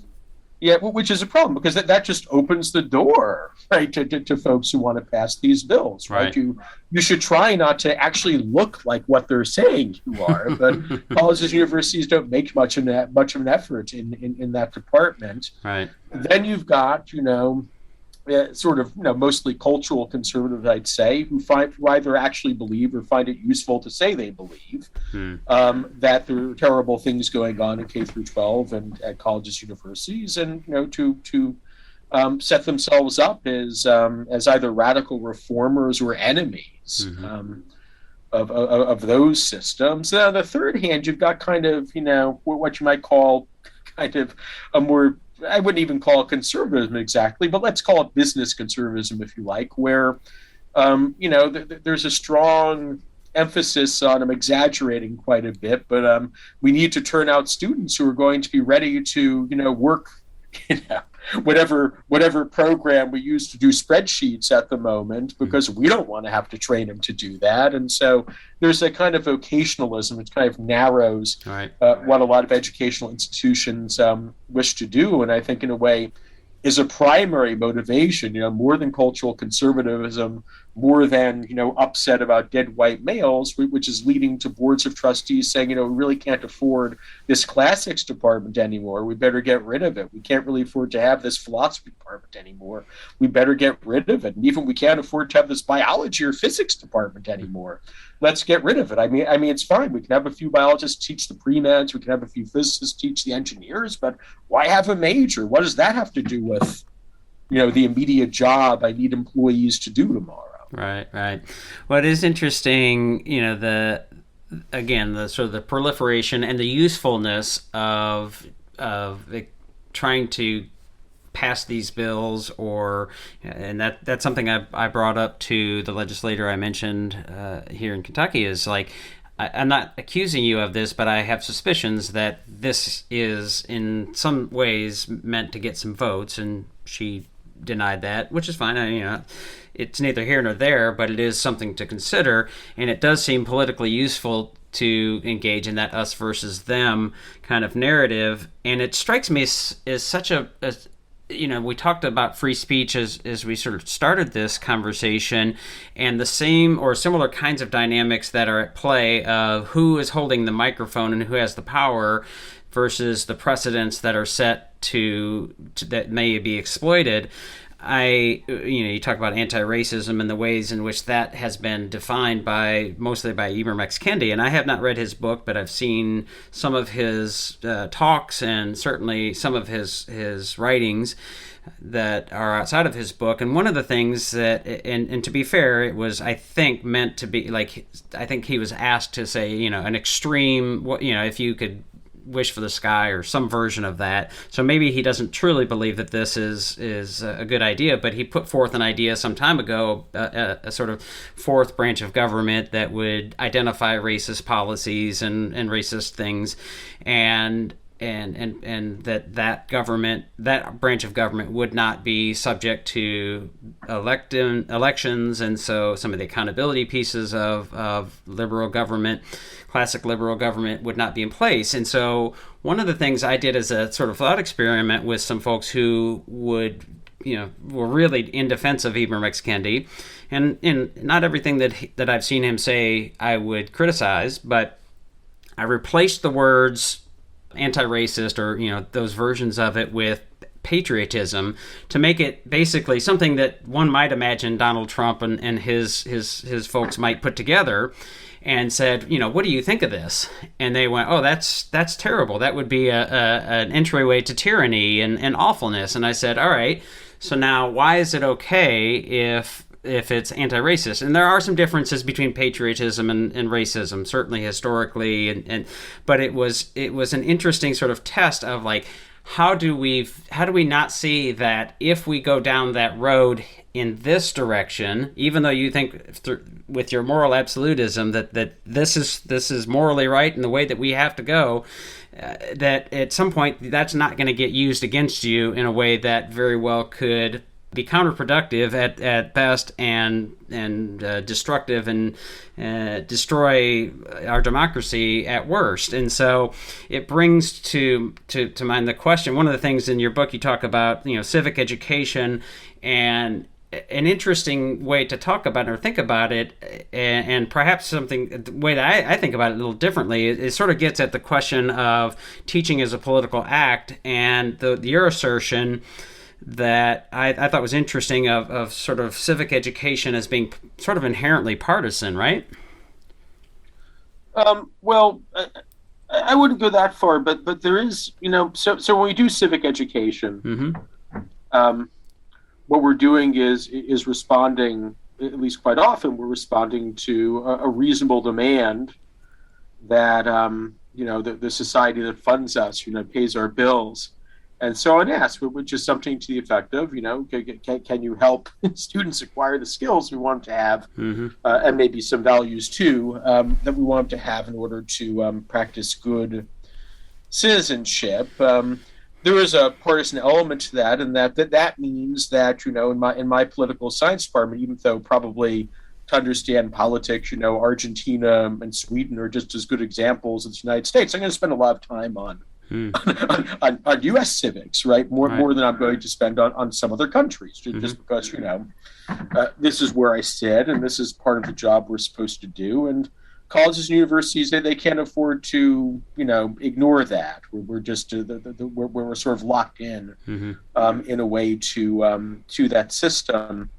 Yeah, which is a problem because that just opens the door, right, to folks who want to pass these bills, right? You should try not to actually look like what they're saying you are, but colleges, universities don't make much of an effort in that department. Right. Then you've got, sort of, mostly cultural conservatives, I'd say, who either actually believe or find it useful to say they believe that there are terrible things going on in K through 12 and at colleges, universities, and to set themselves up as either radical reformers or enemies of those systems. Now, on the third hand, you've got kind of what you might call kind of a more, I wouldn't even call it conservatism exactly, but let's call it business conservatism, if you like, where, there's a strong emphasis on, I'm exaggerating quite a bit, but we need to turn out students who are going to be ready to, work, whatever program we use to do spreadsheets at the moment, because we don't want to have to train them to do that. And so there's a kind of vocationalism which kind of narrows what a lot of educational institutions wish to do. And I think in a way is a primary motivation, more than cultural conservatism, more than, upset about dead white males, which is leading to boards of trustees saying, we really can't afford this classics department anymore. We better get rid of it. We can't really afford to have this philosophy department anymore. We better get rid of it. And even we can't afford to have this biology or physics department anymore. Let's get rid of it. I mean, it's fine. We can have a few biologists teach the pre-meds. We can have a few physicists teach the engineers, but why have a major? What does that have to do with, the immediate job I need employees to do tomorrow? Right. Well, it is interesting, the sort of the proliferation and the usefulness of trying to pass these bills, and that's something I brought up to the legislator I mentioned here in Kentucky, is like, I'm not accusing you of this, but I have suspicions that this is in some ways meant to get some votes, and she denied that, which is fine. It's neither here nor there, but it is something to consider, and it does seem politically useful to engage in that us versus them kind of narrative. And it strikes me as such we talked about free speech as we sort of started this conversation, and the same or similar kinds of dynamics that are at play of who is holding the microphone and who has the power versus the precedents that are set to that may be exploited. You talk about anti-racism and the ways in which that has been defined mostly by Ibram X. Kendi, and I have not read his book, but I've seen some of his talks and certainly some of his writings that are outside of his book. And one of the things that, and to be fair, it was, I think, meant to be like, I think he was asked to say, an extreme, if you could wish for the sky or some version of that. So maybe he doesn't truly believe that this is a good idea, but he put forth an idea some time ago, a sort of fourth branch of government that would identify racist policies and racist things, and that government, that branch of government, would not be subject to elections, and so some of the accountability pieces of liberal government, classic liberal government, would not be in place. And so one of the things I did as a sort of thought experiment with some folks who were really in defense of Ibram X. Kendi, and not everything that I've seen him say I would criticize, but I replaced the words anti-racist or those versions of it with patriotism to make it basically something that one might imagine Donald Trump and his folks might put together, and said, what do you think of this? And they went, oh, that's terrible. That would be an entryway to tyranny and awfulness. And I said, all right, so now why is it okay if if it's anti-racist. And there are some differences between patriotism and racism, certainly historically, but it was an interesting sort of test of like, how do we not see that if we go down that road in this direction, even though you think with your moral absolutism that this is morally right in the way that we have to go, that at some point that's not going to get used against you in a way that very well could be counterproductive at best and destructive and destroy our democracy at worst. And so it brings to mind the question. One of the things in your book you talk about, civic education, and an interesting way to talk about it or think about it, and perhaps the way that I think about it a little differently, it sort of gets at the question of teaching as a political act, and your assertion that I thought was interesting of sort of civic education as being sort of inherently partisan, right? Well, I wouldn't go that far, but there is, so when we do civic education, what we're doing is responding, at least quite often, we're responding to a reasonable demand that, the society that funds us, pays our bills, and so on ask, which is something to the effect of, can you help students acquire the skills we want them to have, and maybe some values too, that we want them to have in order to practice good citizenship. There is a partisan element to that, and that means that, in my political science department, even though probably to understand politics, Argentina and Sweden are just as good examples as the United States, I'm going to spend a lot of time on U.S. civics, right? More than I'm going to spend on some other countries, just because, this is where I sit, and this is part of the job we're supposed to do. And colleges and universities, they can't afford to, ignore that. We're just we're sort of locked in a way to that system.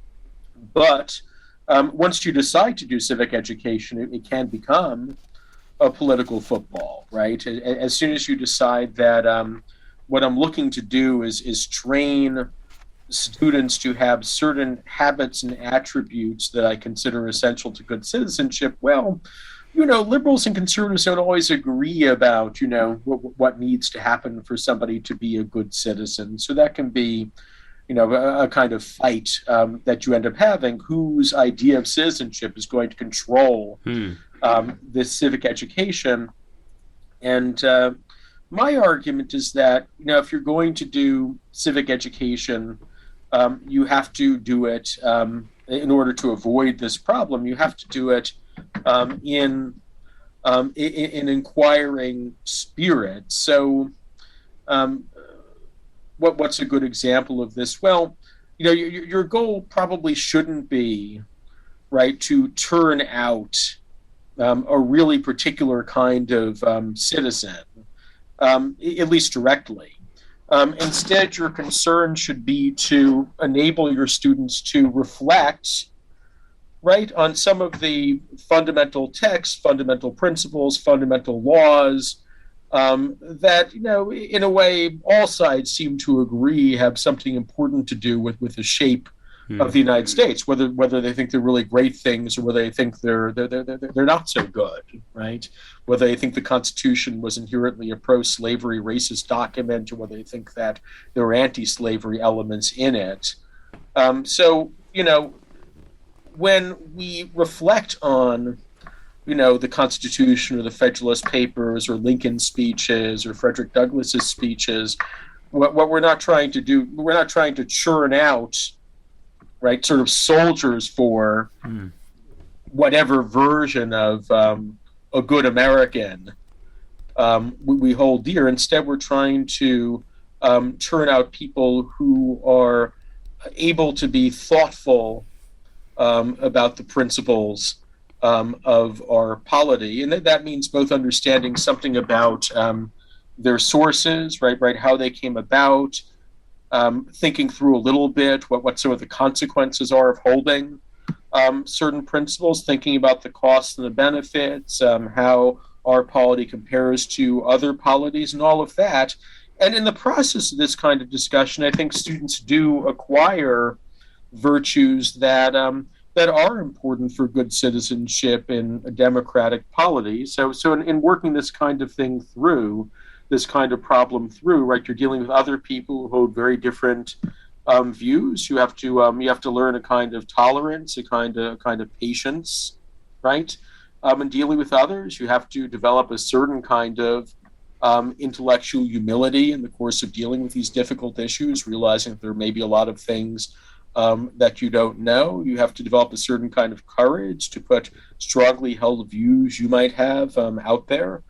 But once you decide to do civic education, it can become a political football, right? As soon as you decide that what I'm looking to do is train students to have certain habits and attributes that I consider essential to good citizenship, well, liberals and conservatives don't always agree about, what needs to happen for somebody to be a good citizen. So that can be, a kind of fight that you end up having, whose idea of citizenship is going to control this civic education. And my argument is that, if you're going to do civic education, you have to do it in order to avoid this problem. You have to do it in inquiring spirit. So what's a good example of this? Well, your goal probably shouldn't be, right, to turn out a really particular kind of citizen, at least directly. Instead, your concern should be to enable your students to reflect, right, on some of the fundamental texts, fundamental principles, fundamental laws that, in a way, all sides seem to agree have something important to do with the shape of the United States, whether they think they're really great things or whether they think they're not so good, right? Whether they think the Constitution was inherently a pro-slavery racist document, or whether they think that there are anti-slavery elements in it. So, when we reflect on, the Constitution or the Federalist Papers or Lincoln's speeches or Frederick Douglass's speeches, what we're not trying to do, we're not trying to churn out, right, sort of soldiers for whatever version of a good American we hold dear. Instead, we're trying to turn out people who are able to be thoughtful about the principles of our polity. And that means both understanding something about their sources, right, how they came about, thinking through a little bit what some of the consequences are of holding certain principles, thinking about the costs and the benefits, how our polity compares to other polities, and all of that. And in the process of this kind of discussion, I think students do acquire virtues that that are important for good citizenship in a democratic polity. So in working this kind of thing through, this kind of problem through, right, you're dealing with other people who hold very different views. You have to learn a kind of tolerance, a kind of patience, right? In dealing with others, you have to develop a certain kind of intellectual humility in the course of dealing with these difficult issues, realizing that there may be a lot of things that you don't know. You have to develop a certain kind of courage to put strongly held views you might have out there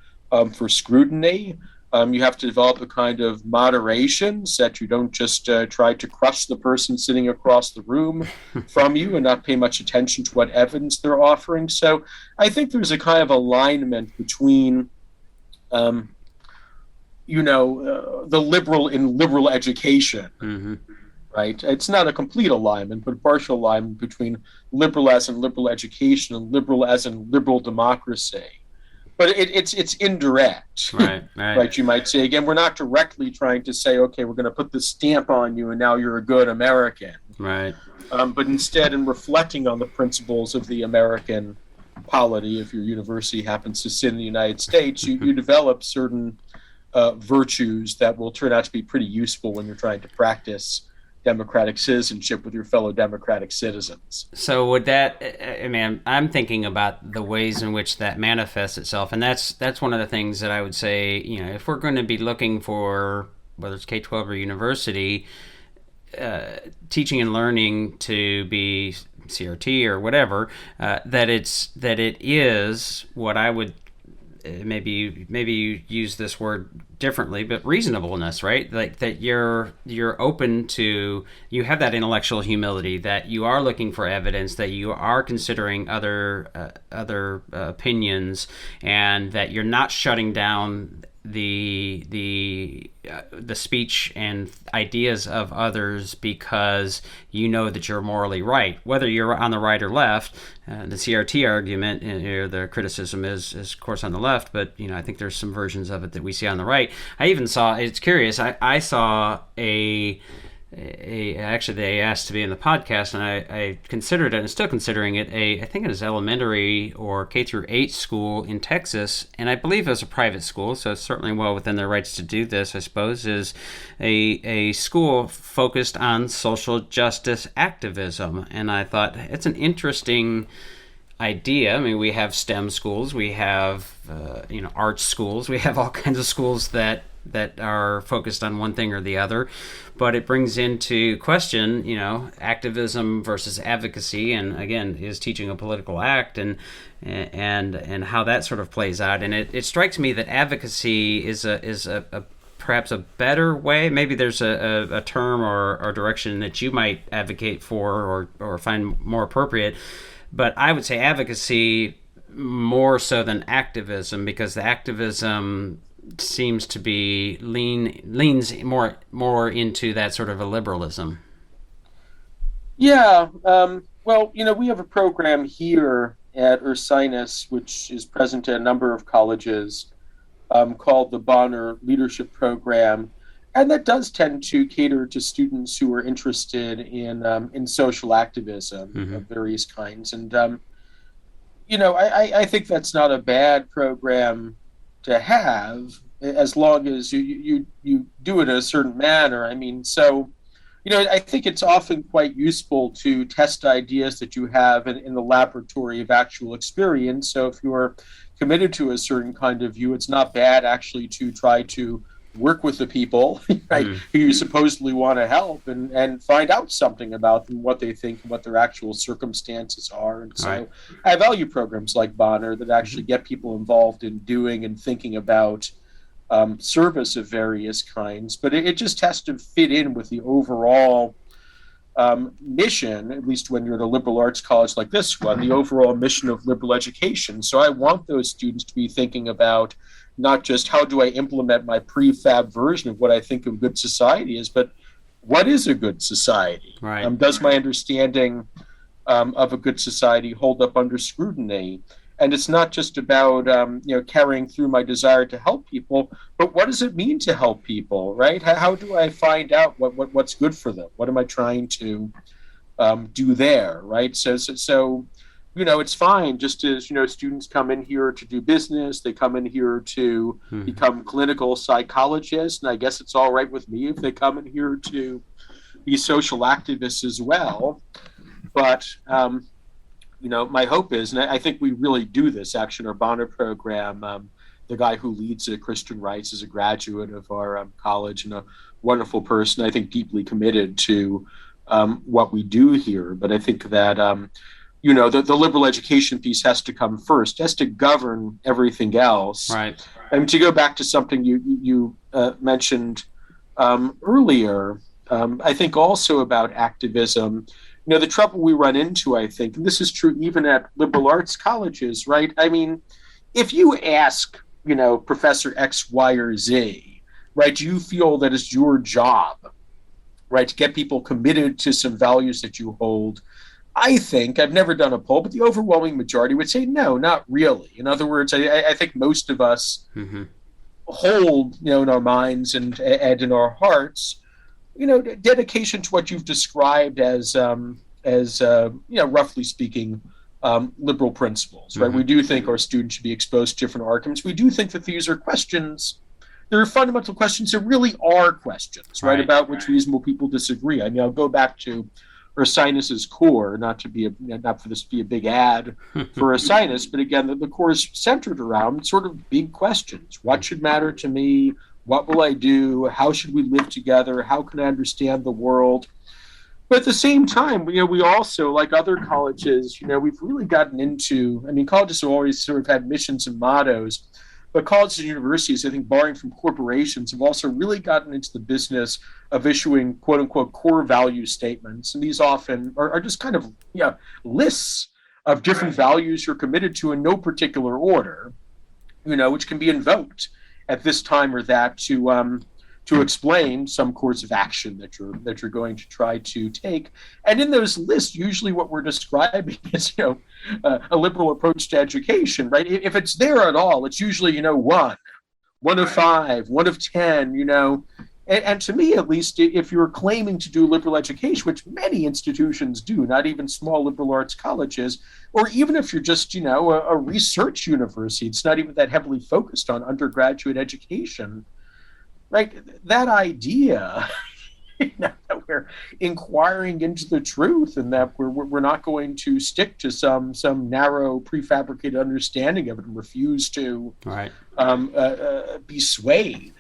for scrutiny. You have to develop a kind of moderation so that you don't just try to crush the person sitting across the room from you and not pay much attention to what evidence they're offering. So I think there's a kind of alignment between, the liberal in liberal education, Mm-hmm. right? It's not a complete alignment, but a partial alignment between liberal as in liberal education and liberal as in liberal democracy. But it's indirect, Right. right? You might say, again, we're not directly trying to say, okay, we're going to put this stamp on you and now you're a good American. Right. But instead, in reflecting on the principles of the American polity, if your university happens to sit in the United States, you develop certain virtues that will turn out to be pretty useful when you're trying to practice democratic citizenship with your fellow democratic citizens. So would that, I mean, I'm thinking about the ways in which that manifests itself, and that's one of the things that I would say, if we're going to be looking for, whether it's K-12 or university, teaching and learning to be CRT or whatever, that it is what I would, maybe you use this word differently, but reasonableness, right? Like that you're open to, you have that intellectual humility, that you are looking for evidence, that you are considering other opinions, and that you're not shutting down the speech and ideas of others because you know that you're morally right, whether you're on the right or left. The CRT argument, the criticism is of course on the left, but I think there's some versions of it that we see on the right. I even saw, it's curious, I saw actually they asked to be in the podcast, and I considered it and still considering it, I think it was elementary or K through 8 school in Texas, and I believe it was a private school, so it's certainly well within their rights to do this, I suppose, is a school focused on social justice activism. And I thought it's an interesting idea. I mean, we have STEM schools, we have arts schools, we have all kinds of schools that are focused on one thing or the other, but it brings into question, activism versus advocacy, and again, is teaching a political act, and how that sort of plays out. And it strikes me that advocacy is a perhaps a better way. Maybe there's a term or direction that you might advocate for or find more appropriate, but I would say advocacy more so than activism, because the activism seems to be leans more into that sort of a liberalism. Yeah. Well, we have a program here at Ursinus, which is present at a number of colleges, called the Bonner Leadership Program, and that does tend to cater to students who are interested in social activism of various kinds. And I think that's not a bad program to have, as long as you do it in a certain manner. I mean, so I think it's often quite useful to test ideas that you have in the laboratory of actual experience. So if you're committed to a certain kind of view, it's not bad actually to try to work with the people, right, who you supposedly want to help, and find out something about them, what they think, and what their actual circumstances are. And so right. I value programs like Bonner that actually get people involved in doing and thinking about service of various kinds, but it just has to fit in with the overall mission, at least when you're at a liberal arts college like this one, the overall mission of liberal education. So I want those students to be thinking about not just how do I implement my prefab version of what I think a good society is, but what is a good society? Right. Does my understanding of a good society hold up under scrutiny? And it's not just about carrying through my desire to help people, but what does it mean to help people, right? How do I find out what's good for them? What am I trying to do there, right? So it's fine just as, students come in here to do business, they come in here to become clinical psychologists, and I guess it's all right with me if they come in here to be social activists as well. But, my hope is, and I think we really do this, Action Urbana program, the guy who leads it, Christian Rice, is a graduate of our college and a wonderful person, I think deeply committed to what we do here. But I think that, the liberal education piece has to come first, has to govern everything else. Right. And to go back to something you mentioned earlier, I think also about activism, the trouble we run into, I think, and this is true even at liberal arts colleges, right? I mean, if you ask, Professor X, Y, or Z, right, do you feel that it's your job, right, to get people committed to some values that you hold? I think, I've never done a poll, but the overwhelming majority would say no, not really. In other words, I think most of us hold, in our minds and in our hearts, dedication to what you've described as roughly speaking, liberal principles, right? We do think our students should be exposed to different arguments. We do think that these are questions, there are fundamental questions that really are questions, right? About which reasonable people disagree. I mean, I'll go back to Ursinus's core, not for this to be a big ad for Ursinus, but again, the core is centered around sort of big questions. What should matter to me? What will I do? How should we live together? How can I understand the world? But at the same time, we also, like other colleges, we've really gotten into, colleges have always sort of had missions and mottos, but colleges and universities, I think, barring from corporations, have also really gotten into the business of issuing, quote unquote, core value statements. And these often are just kind of lists of different values you're committed to in no particular order, which can be invoked at this time or that to explain some course of action that you're going to try to take. And in those lists, usually what we're describing is, a liberal approach to education, right? If it's there at all, it's usually, one of 5, 1 of 10, and to me, at least, if you're claiming to do liberal education, which many institutions do, not even small liberal arts colleges, or even if you're just, a research university, it's not even that heavily focused on undergraduate education, right? That idea that we're inquiring into the truth and that we're not going to stick to some narrow prefabricated understanding of it and refuse to be swayed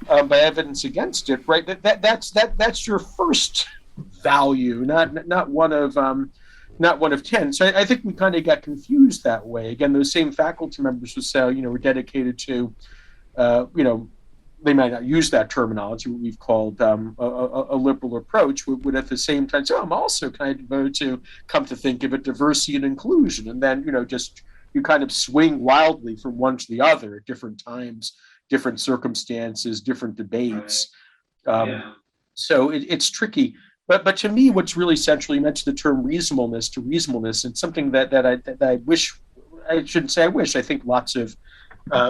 by evidence against it, right? That's your first value, not one of 10. So I think we kind of got confused that way. Again, those same faculty members would say, we're dedicated to, they might not use that terminology, what we've called a liberal approach, would at the same time say, I'm also kind of devoted to, come to think of it, diversity and inclusion. And then, you kind of swing wildly from one to the other at different times, different circumstances, different debates. So it's tricky. But to me, what's really central, you mentioned the term reasonableness, and something that I wish, I shouldn't say I wish, I think lots of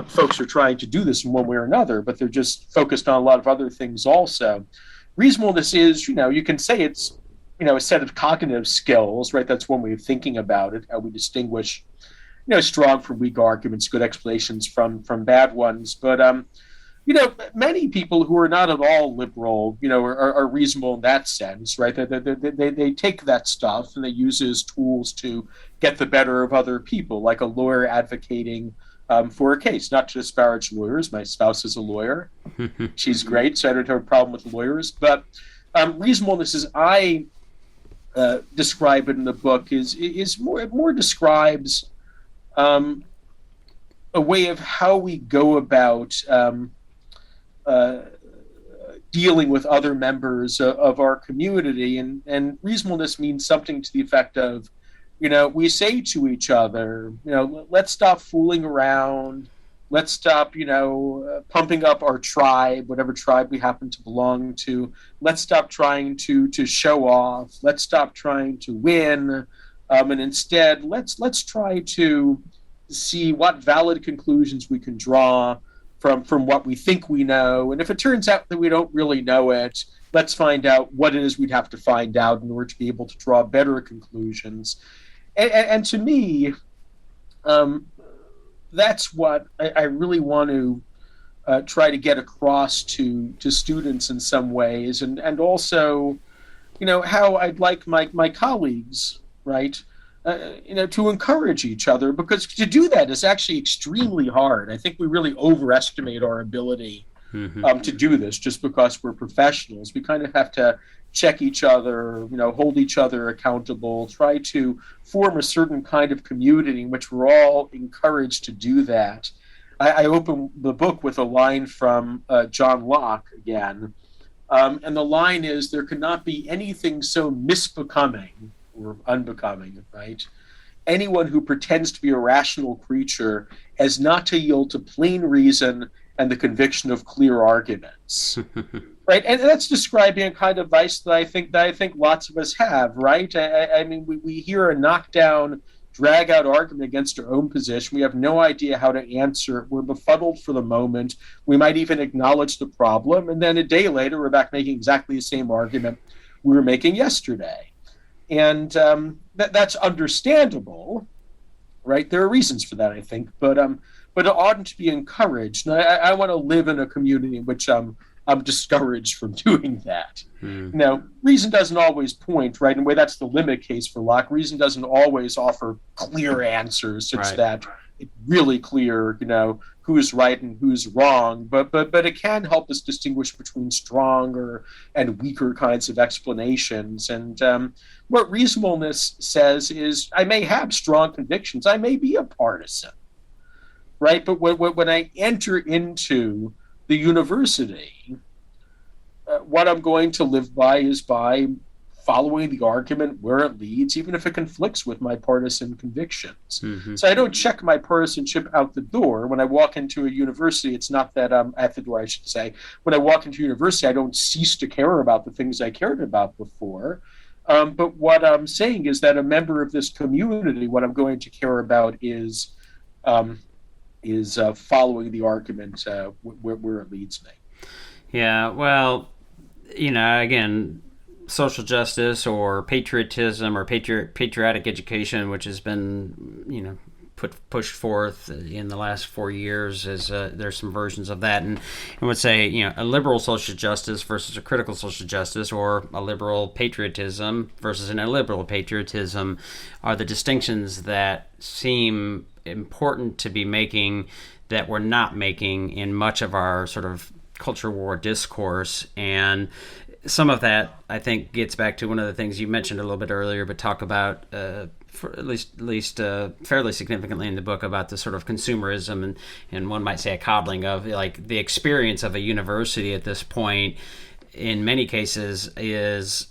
folks are trying to do this in one way or another, but they're just focused on a lot of other things also. Reasonableness is, you can say it's, a set of cognitive skills, right? That's one way of thinking about it, how we distinguish, strong from weak arguments, good explanations from bad ones. But, many people who are not at all liberal, are reasonable in that sense, right? They take that stuff and they use it as tools to get the better of other people, like a lawyer advocating for a case, not to disparage lawyers. My spouse is a lawyer. She's great, so I don't have a problem with lawyers. But reasonableness, as I describe it in the book, is more describes a way of how we go about dealing with other members of our community. And reasonableness means something to the effect of, we say to each other, let's stop fooling around. Let's stop, pumping up our tribe, whatever tribe we happen to belong to. Let's stop trying to show off. Let's stop trying to win. And instead, let's try to see what valid conclusions we can draw from what we think we know. And if it turns out that we don't really know it, let's find out what it is we'd have to find out in order to be able to draw better conclusions. And to me, that's what I really want to try to get across to students in some ways, and also, how I'd like my colleagues, right, to encourage each other, because to do that is actually extremely hard. I think we really overestimate our ability to do this just because we're professionals. We kind of have to check each other, hold each other accountable, try to form a certain kind of community in which we're all encouraged to do that. I open the book with a line from John Locke again, and the line is, "There cannot be anything so misbecoming or unbecoming, right? Anyone who pretends to be a rational creature as not to yield to plain reason and the conviction of clear arguments." Right, and that's describing a kind of vice that I think lots of us have, right? I mean, we hear a knockdown, drag-out argument against our own position. We have no idea how to answer. We're befuddled for the moment. We might even acknowledge the problem, and then a day later, we're back making exactly the same argument we were making yesterday. And that's understandable, right? There are reasons for that, I think, but it oughtn't to be encouraged. And I want to live in a community in which I'm discouraged from doing that. Now, reason doesn't always point, right? In a way, that's the limit case for Locke. Reason doesn't always offer clear answers such that it's really clear, who's right and who's wrong. But it can help us distinguish between stronger and weaker kinds of explanations. And what reasonableness says is, I may have strong convictions. I may be a partisan, right? But when I enter into the university, what I'm going to live by is by following the argument where it leads, even if it conflicts with my partisan convictions. So I don't check my partisanship out the door. When I walk into a university, it's not that I'm at the door, I should say. When I walk into university, I don't cease to care about the things I cared about before. But what I'm saying is that a member of this community, what I'm going to care about is following the argument where it leads me. Yeah, well, again, social justice or patriotism or patriotic education, which has been, pushed forth in the last 4 years, as there's some versions of that, and I would say, a liberal social justice versus a critical social justice, or a liberal patriotism versus an illiberal patriotism, are the distinctions that seem important to be making that we're not making in much of our sort of culture war discourse. And some of that, I think, gets back to one of the things you mentioned a little bit earlier, but talk about for at least fairly significantly in the book, about the sort of consumerism and one might say a coddling of, like, the experience of a university at this point. In many cases, is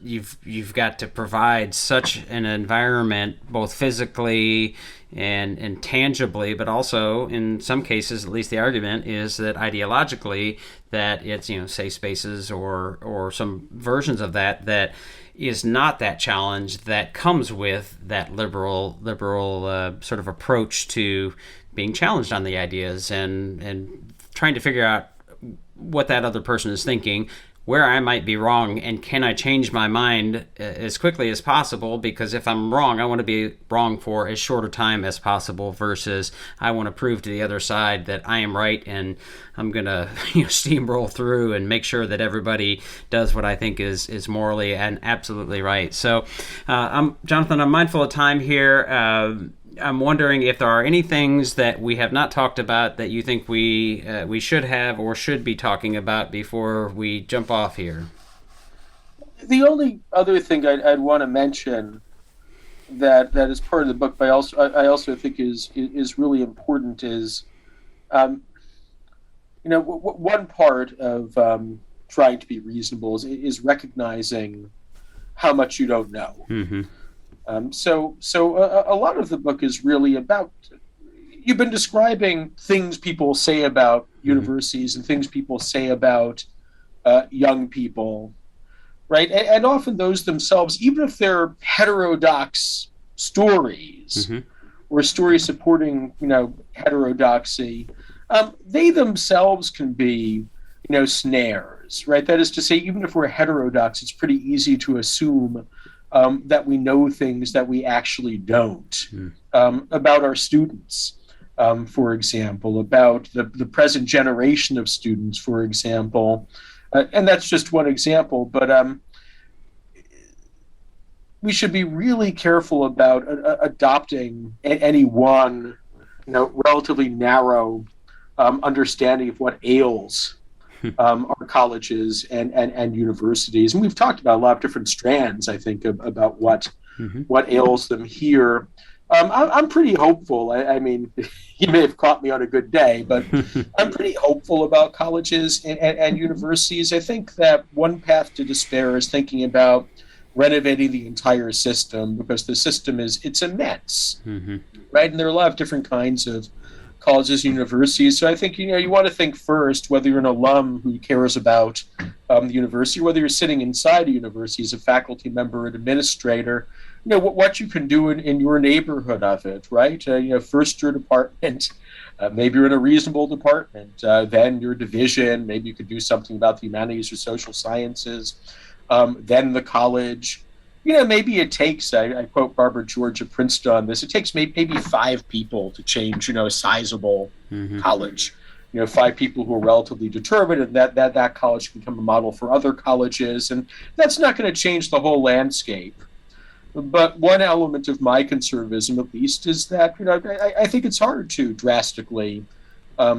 you've got to provide such an environment, both physically and tangibly, but also in some cases, at least the argument is that ideologically, that it's safe spaces or some versions of that is not that challenge that comes with that liberal sort of approach to being challenged on the ideas and trying to figure out what that other person is thinking, where I might be wrong, and can I change my mind as quickly as possible, because if I'm wrong, I want to be wrong for as short a time as possible, versus I want to prove to the other side that I am right, and I'm going to steamroll through and make sure that everybody does what I think is morally and absolutely right. So, Jonathan, I'm mindful of time here. I'm wondering if there are any things that we have not talked about that you think we should have or should be talking about before we jump off here. The only other thing I'd want to mention that is part of the book, but I also think is really important is, one part of trying to be reasonable is recognizing how much you don't know. Mm-hmm. So a lot of the book is really about, you've been describing things people say about universities and things people say about young people, right? And often those themselves, even if they're heterodox stories or stories supporting, heterodoxy, they themselves can be, snares. is, right? That is to say, even if we're heterodox, it's pretty easy to assume that we know things that we actually don't about our students, for example, about the present generation of students, for example. And that's just one example, but we should be really careful about adopting any one, relatively narrow understanding of what ails our colleges and universities. And we've talked about a lot of different strands, I think, about what ails them here. I'm pretty hopeful. I mean, you may have caught me on a good day, but I'm pretty hopeful about colleges and universities. I think that one path to despair is thinking about renovating the entire system, because the system it's immense, right? And there are a lot of different kinds of colleges and universities. So I think, you want to think first, whether you're an alum who cares about the university, or whether you're sitting inside a university as a faculty member or an administrator, what you can do in your neighborhood of it, right? First your department, maybe you're in a reasonable department, then your division, maybe you could do something about the humanities or social sciences, then the college. Maybe it takes, I quote Barbara George of Princeton on this, it takes maybe 5 people to change, a sizable college. 5 people who are relatively determined, and that college can become a model for other colleges. And that's not going to change the whole landscape. But one element of my conservatism, at least, is that, I think it's hard to drastically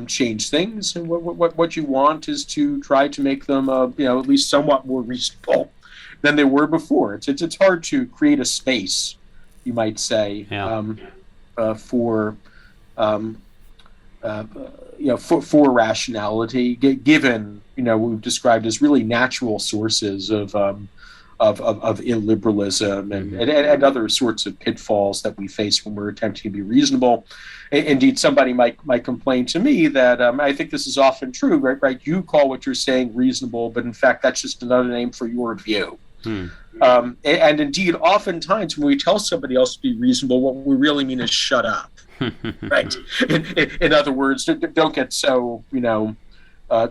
change things. And what you want is to try to make them, at least somewhat more reasonable than they were before. It's hard to create a space, you might say, for rationality, given what we've described as really natural sources of illiberalism and other sorts of pitfalls that we face when we're attempting to be reasonable. Indeed, somebody might complain to me that I think this is often true, right? You call what you're saying reasonable, but in fact, that's just another name for your view. And indeed, oftentimes when we tell somebody else to be reasonable, what we really mean is shut up, right? In other words, don't get so,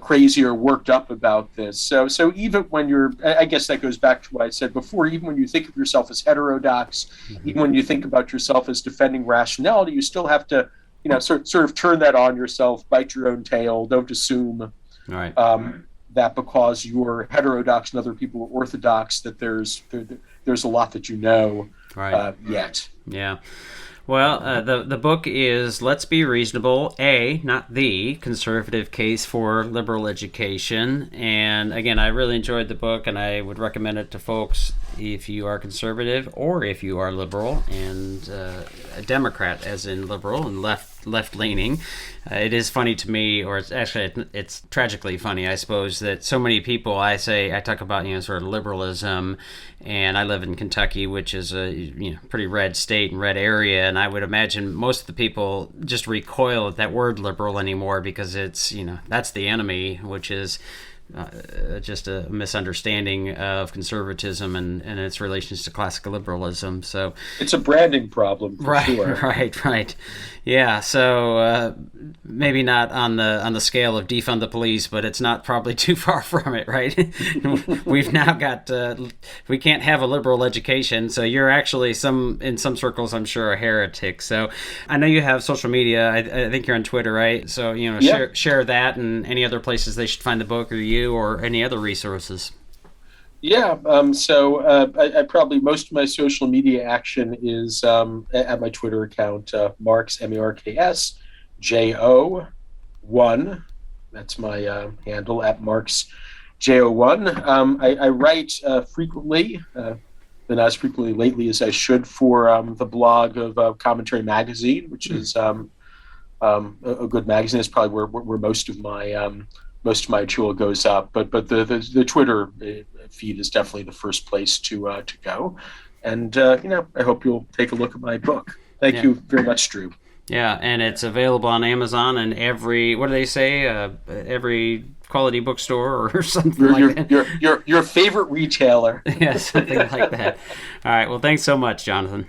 crazy or worked up about this. So even when you're, I guess that goes back to what I said before, even when you think of yourself as heterodox, even when you think about yourself as defending rationality, you still have to, sort of turn that on yourself, bite your own tail. Don't assume that because you're heterodox and other people are orthodox, that there's a lot that yet. Yeah. Well, the book is Let's Be Reasonable, not the Conservative Case for Liberal Education. And again, I really enjoyed the book, and I would recommend it to folks if you are conservative or if you are liberal and a Democrat, as in liberal and left-leaning. It is funny to me, or it's tragically funny, I suppose, that so many people I talk about, sort of liberalism, and I live in Kentucky, which is a pretty red state and red area, and I would imagine most of the people just recoil at that word liberal anymore because it's, that's the enemy, which is just a misunderstanding of conservatism and its relations to classical liberalism. So it's a branding problem, for sure. Right. Yeah. So maybe not on the scale of defund the police, but it's not probably too far from it, right? We've now got we can't have a liberal education. So you're actually in some circles, I'm sure, a heretic. So I know you have social media. I think you're on Twitter, right? So share that and any other places they should find the book or you or any other resources. Yeah, I probably, most of my social media action is at my Twitter account, Marks, M-A-R-K-S, J-O-1. That's my handle, at Marks, J-O-1. I write frequently, but not as frequently lately as I should, for the blog of Commentary Magazine, which is a good magazine. It's probably where most of my material goes up, but the Twitter feed is definitely the first place to go. And I hope you'll take a look at my book. Thank you very much, Drew. Yeah, and it's available on Amazon and every, what do they say, every quality bookstore or something like that. Your favorite retailer. Yeah, something like that. All right. Well, thanks so much, Jonathan.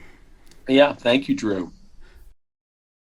Yeah, thank you, Drew.